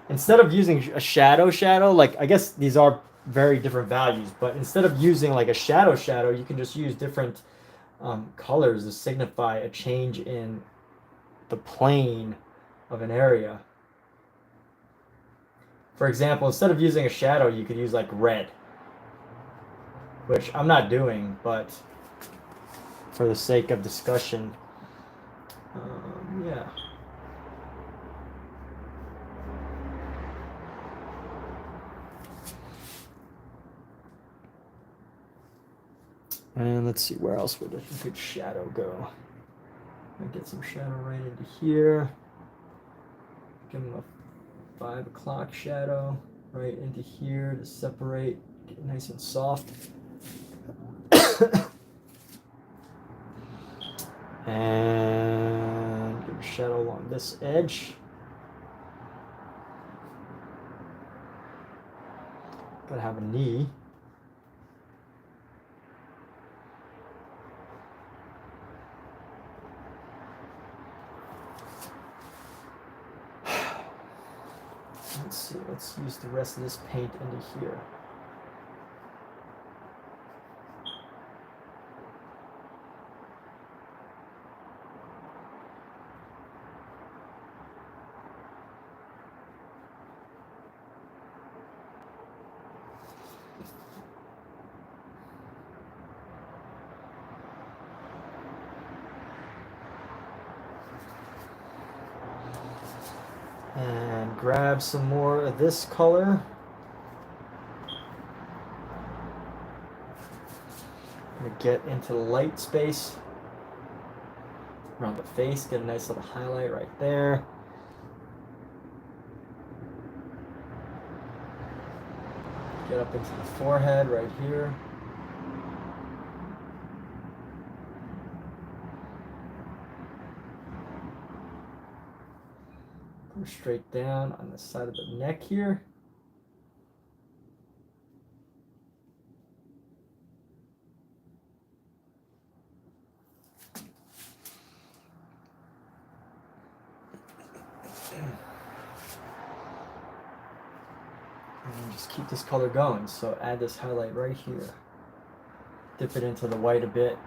instead of using a shadow, like, I guess these are very different values, but instead of using like a shadow, you can just use different colors to signify a change in the plane of an area. For example, instead of using a shadow, you could use like red, which I'm not doing, but for the sake of discussion, yeah. And let's see, where else would a good shadow go? I get some shadow right into here. Give him a 5 o'clock shadow right into here to separate, get it nice and soft. And give a shadow along this edge. Gotta have a knee. Let's see, let's use the rest of this paint into here. And grab some more of this color. I'm gonna get into the light space around the face, get a nice little highlight right there. Get up into the forehead right here. Come straight down on the side of the neck here. And just keep this color going. So add this highlight right here. Dip it into the white a bit.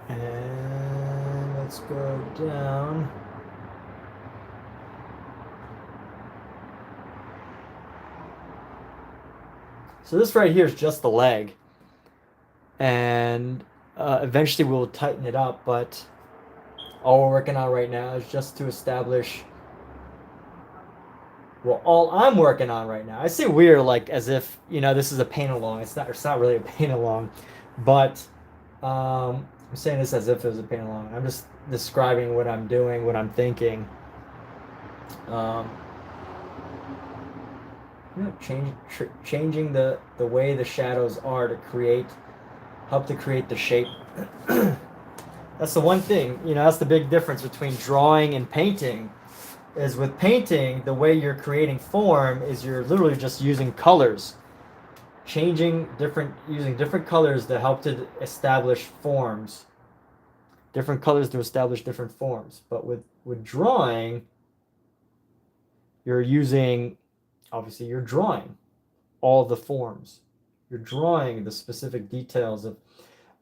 And let's go down. So this right here is just the leg. And eventually we'll tighten it up, but all we're working on right now is just to establish, well, all I'm working on right now. I say we're like as if, you know, this is a paint along. It's not really a paint along, but I'm saying this as if it was a paint along. I'm just describing what I'm doing, what I'm thinking. You know, changing the way the shadows are to help to create the shape. That's the one thing, you know, that's the big difference between drawing and painting. Is with painting, the way you're creating form is you're literally just using colors. Using different colors to help to establish forms. Different colors to establish different forms. But with drawing, obviously you're drawing all the forms. You're drawing the specific details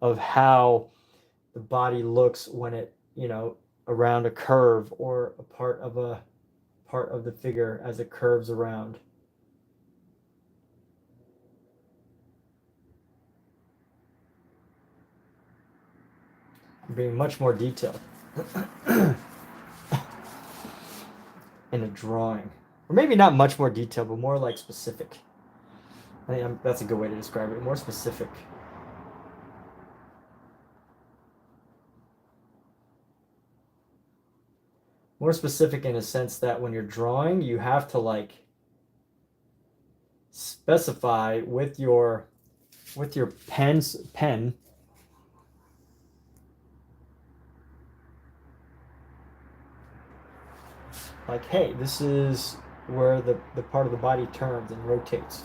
of how the body looks when it, you know, around a curve or a part of a part of the figure as it curves around. Being much more detailed in a drawing. Or maybe not much more detailed, but more like specific. I think that's a good way to describe it. More specific. More specific in a sense that when you're drawing, you have to like specify with your pen like, hey, this is where the part of the body turns and rotates.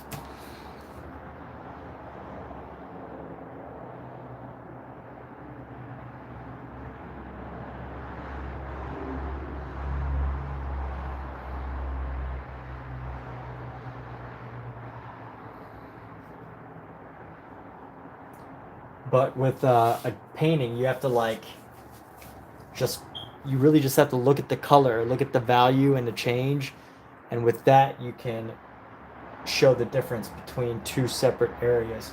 But with a painting, you have to like you really just have to look at the color, look at the value and the change, and with that you can show the difference between two separate areas.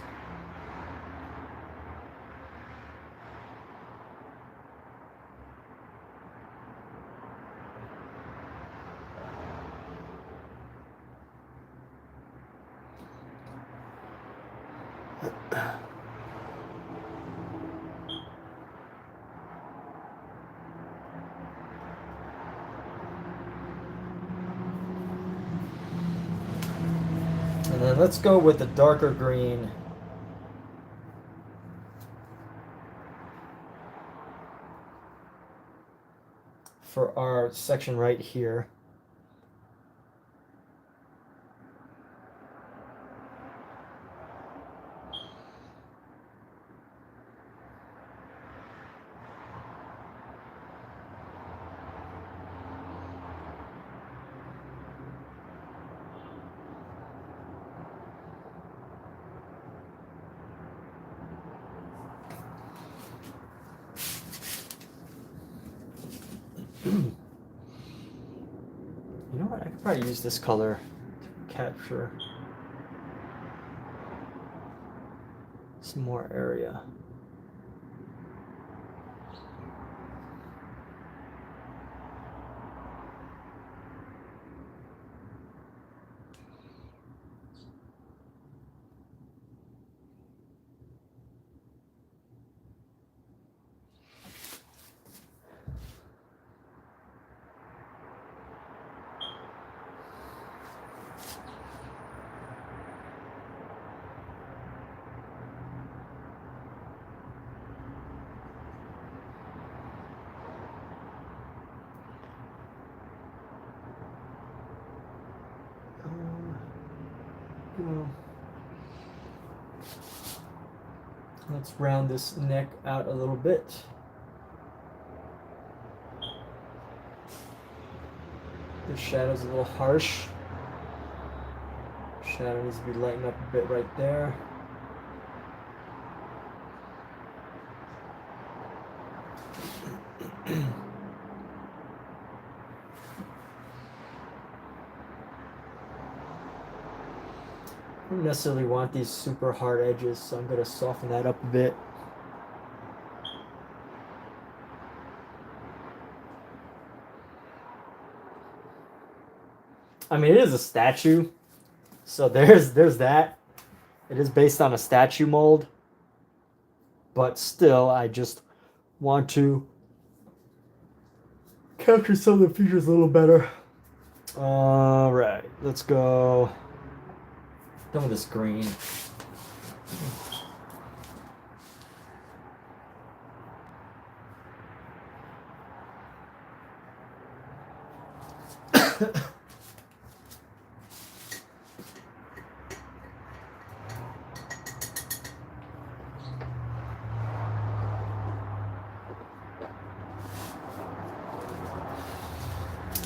And then let's go with the darker green. For our section right here. You know what? I could probably use this color to capture some more area. Let's round this neck out a little bit. The shadow's a little harsh. Shadow needs to be lightened up a bit right there. I don't necessarily want these super hard edges, so I'm going to soften that up a bit. I mean, it is a statue, so there's that. It is based on a statue mold, but still, I just want to capture some of the features a little better. All right, let's go. Done with this green.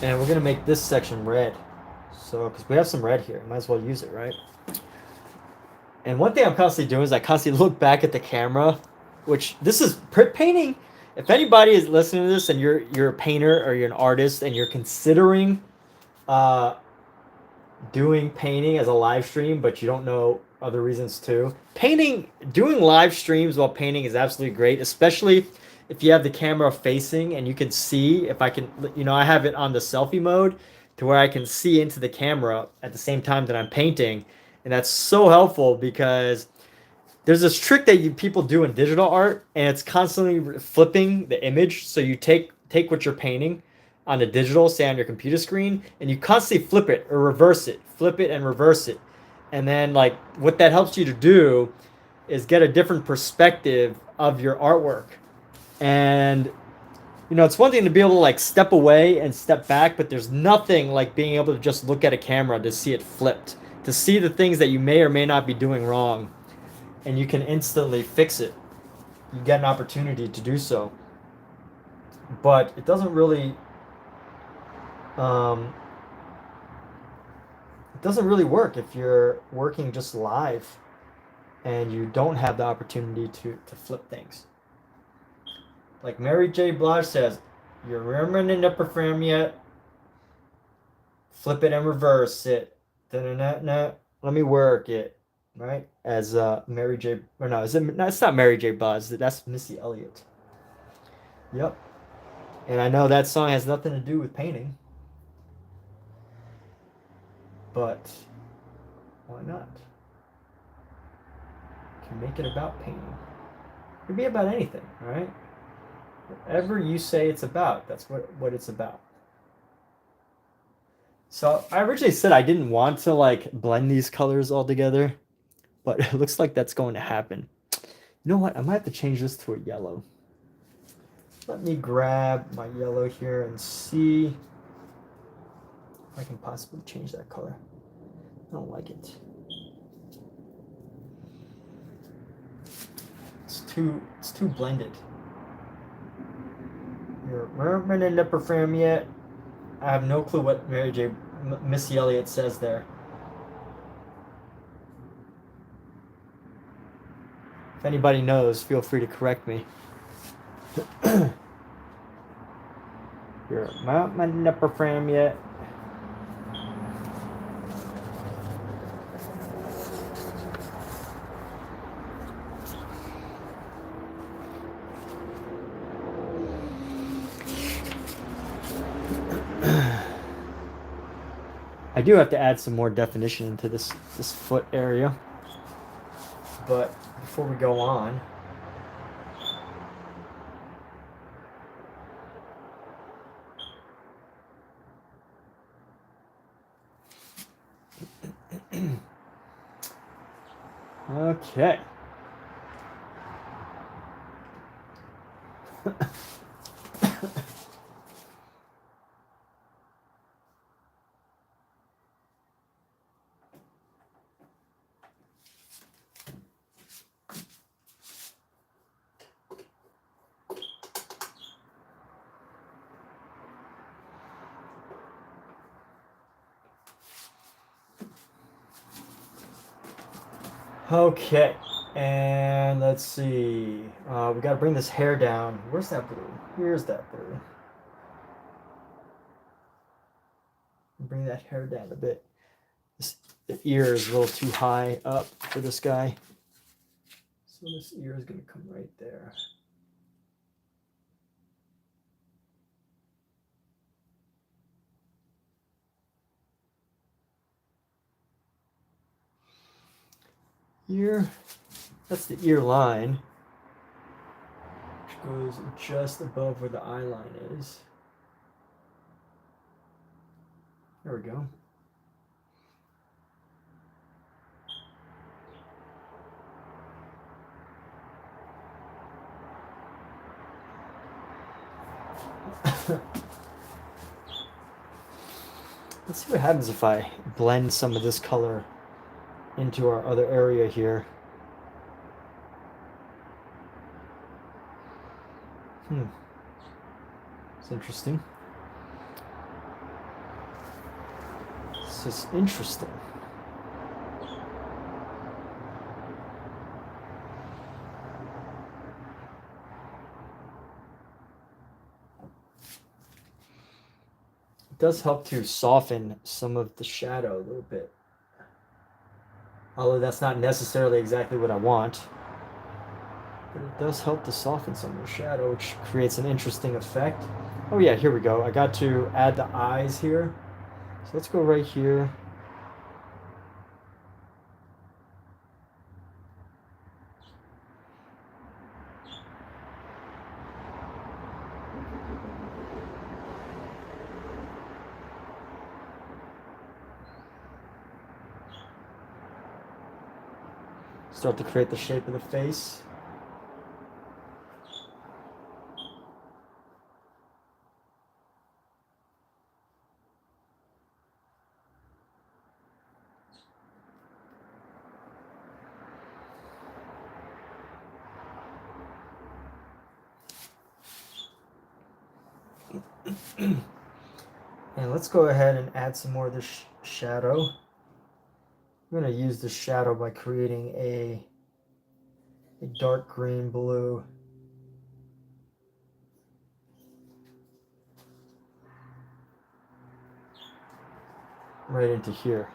And we're gonna make this section red. So, because we have some red here, might as well use it, right? And one thing I'm constantly doing is I constantly look back at the camera, which this is painting. If anybody is listening to this and you're a painter or you're an artist and you're considering uh, doing painting as a live stream, but you don't know other reasons too. Doing live streams while painting is absolutely great, especially if you have the camera facing and you can see if I can, I have it on the selfie mode to where I can see into the camera at the same time that I'm painting. And that's so helpful because there's this trick that people do in digital art, and it's constantly flipping the image. So you take what you're painting on the digital, say on your computer screen, and you constantly flip it or reverse it, flip it and reverse it. And then like what that helps you to do is get a different perspective of your artwork. And it's one thing to be able to like step away and step back, but there's nothing like being able to just look at a camera to see it flipped, to see the things that you may or may not be doing wrong, and you can instantly fix it. You get an opportunity to do so. But it doesn't really um, work if you're working just live and you don't have the opportunity to flip things. Like Mary J. Blige says, you're remembering the upper frame yet? Flip it and reverse it. Da-na-na-na. Let me work it. Right? As Mary J. Or no, no, it's not Mary J. Blige. That's Missy Elliott. Yep. And I know that song has nothing to do with painting. But why not? You can make it about painting. It could be about anything, right? Whatever you say it's about, that's what it's about. So I originally said I didn't want to like blend these colors all together, but it looks like that's going to happen. You know what? I might have to change this to a yellow. Let me grab my yellow here and see if I can possibly change that color. I don't like it. It's too blended. You're remembering in the upper frame yet? I have no clue what Missy Elliott says there. If anybody knows, feel free to correct me. You're remembering in the upper frame yet? I do have to add some more definition into this foot area. But before we go on, okay. Okay, and let's see. We gotta bring this hair down. Where's that blue? Here's that blue. Bring that hair down a bit. The ear is a little too high up for this guy. So this ear is gonna come right there. Ear, that's the ear line, which goes just above where the eye line is. There we go. Let's see what happens if I blend some of this color into our other area here. It's interesting. This is interesting. It does help to soften some of the shadow a little bit. Although that's not necessarily exactly what I want. But it does help to soften some of the shadow, which creates an interesting effect. Oh yeah, here we go. I got to add the eyes here. So let's go right here. Start to create the shape of the face. And let's go ahead and add some more of this shadow. I'm going to use the shadow by creating a dark green blue. Right into here.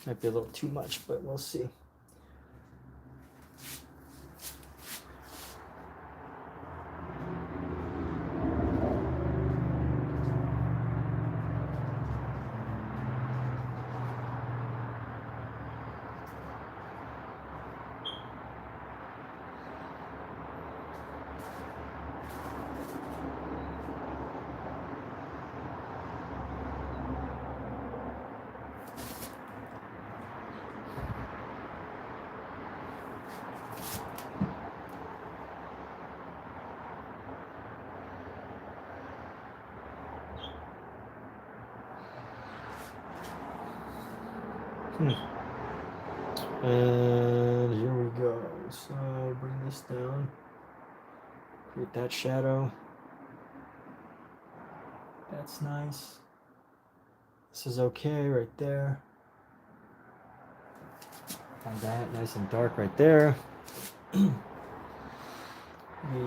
Might be a little too much, but we'll see. And here we go. So bring this down. Create that shadow. That's nice. This is okay right there. And that nice and dark right there. We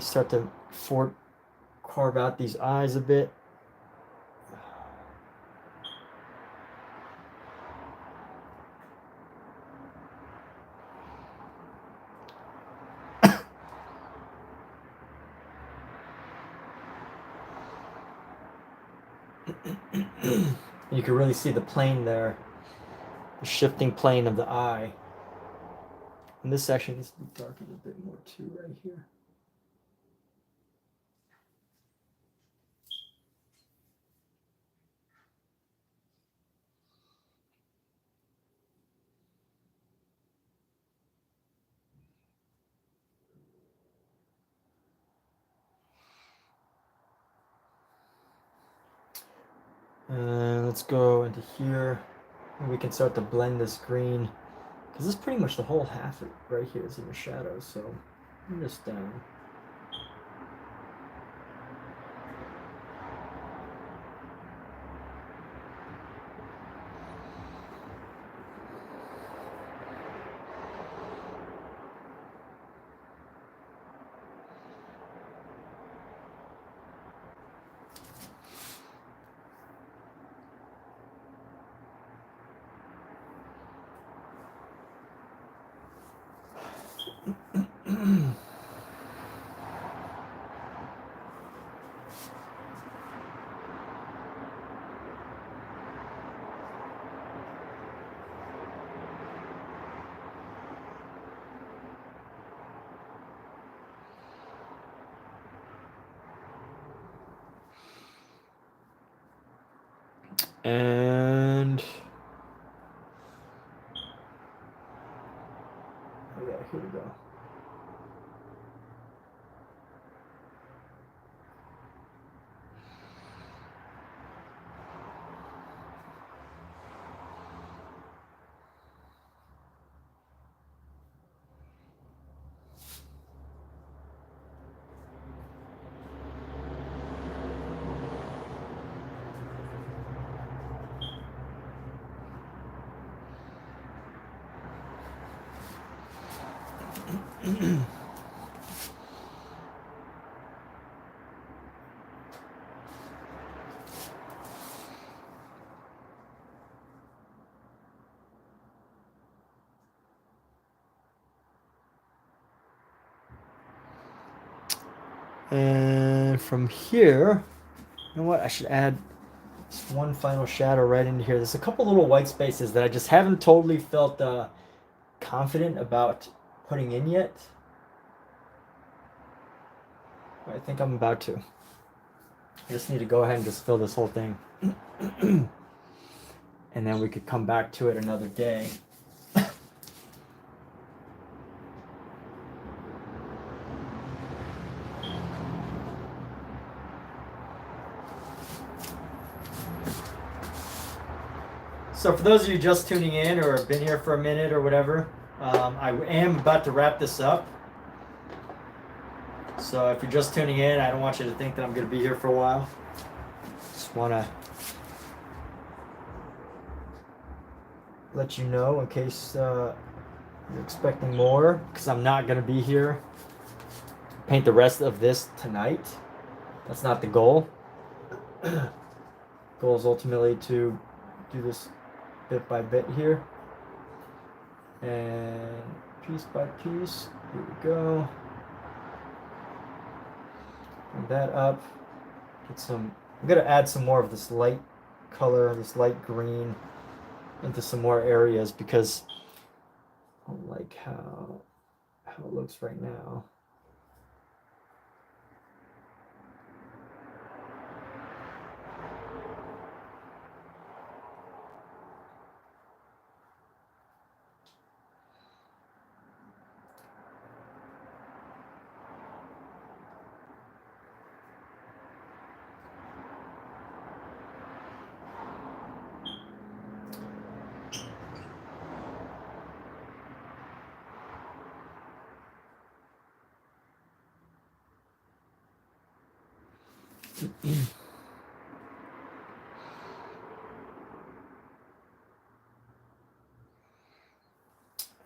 start to carve out these eyes a bit. You can really see the plane there, the shifting plane of the eye. And this section needs to be darkened a bit more too, right here. And let's go into here, and we can start to blend this green, because this is pretty much the whole half right here is in the shadow. So bring this down. And oh yeah, here we go. And from here, you know what? I should add just one final shadow right into here. There's a couple little white spaces that I just haven't totally felt confident about putting in yet. I think I'm about to. I just need to go ahead and just fill this whole thing. And then we could come back to it another day. So for those of you just tuning in or have been here for a minute or whatever, I am about to wrap this up. So if you're just tuning in, I don't want you to think that I'm going to be here for a while. Just want to let you know in case you're expecting more, because I'm not going to be here. Paint the rest of this tonight. That's not the goal. Goal is ultimately to do this bit by bit here. And piece by piece. Here we go. Bring that up. Get some. I'm gonna add some more of this light color, this light green, into some more areas because I don't like how it looks right now.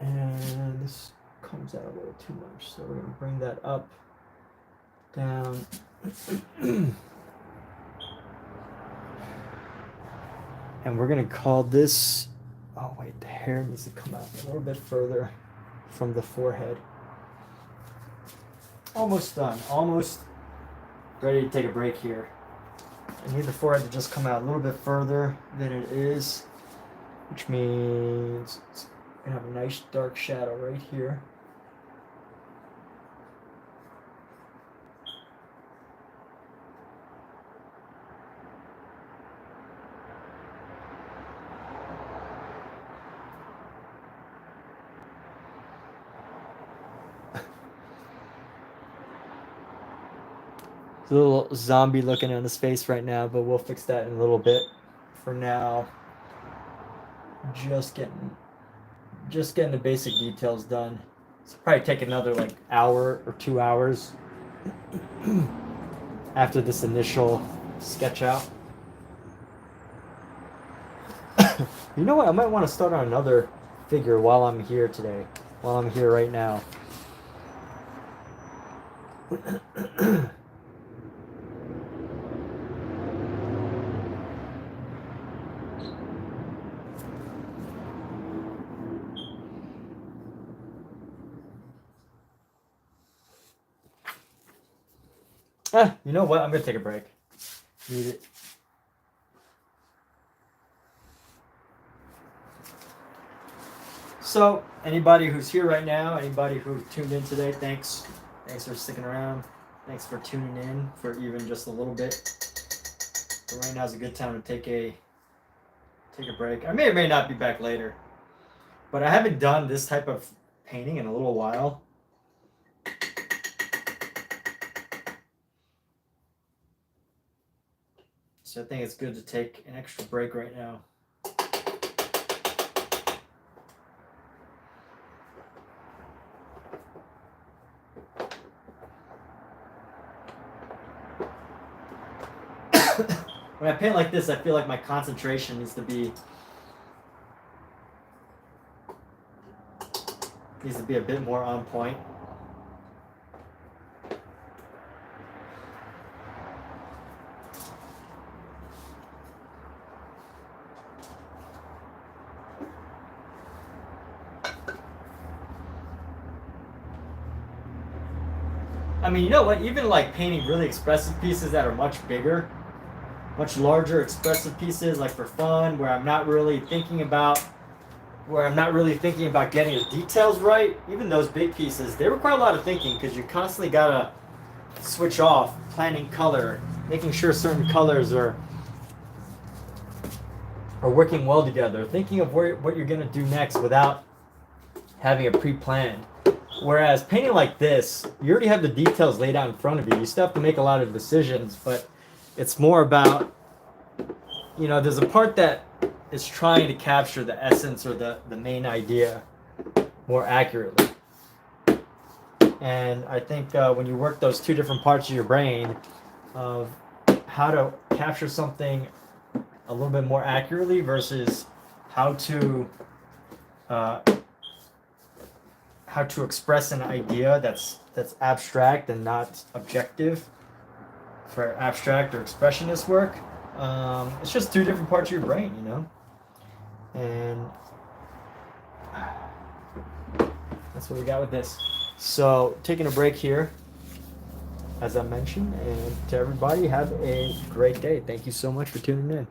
And this comes out a little too much, so we're going to bring that up, down. And we're going to call this, oh wait, the hair needs to come out a little bit further from the forehead. Almost done, almost ready to take a break here. I need the forehead to just come out a little bit further than it is, which means it's going to have a nice dark shadow right here. It's a little zombie looking on his face right now, but we'll fix that in a little bit. For now, just getting the basic details done. It's probably take another like hour or 2 hours after this initial sketch out. You know what? I might want to start on another figure while I'm here today. While I'm here right now. You know what? I'm going to take a break. Need it. So, anybody who's here right now, anybody who tuned in today, thanks. Thanks for sticking around. Thanks for tuning in for even just a little bit. But right now is a good time to take a break. I may or may not be back later. But I haven't done this type of painting in a little while. So I think it's good to take an extra break right now. When I paint like this, I feel like my concentration needs to be a bit more on point. I mean, you know what? Even like painting really expressive pieces that are much bigger, much larger expressive pieces, like for fun, where I'm not really thinking about getting the details right. Even those big pieces, they require a lot of thinking because you constantly gotta switch off, planning color, making sure certain colors are working well together, thinking of what you're gonna do next without having it pre-planned. Whereas painting like this, you already have the details laid out in front of you. You still have to make a lot of decisions, but it's more about, there's a part that is trying to capture the essence or the main idea more accurately. And I think when you work those two different parts of your brain of how to capture something a little bit more accurately versus how to express an idea that's abstract and not objective for abstract or expressionist work. It's just two different parts of your brain, and that's what we got with this. So taking a break here, as I mentioned, and to everybody, have a great day. Thank you so much for tuning in.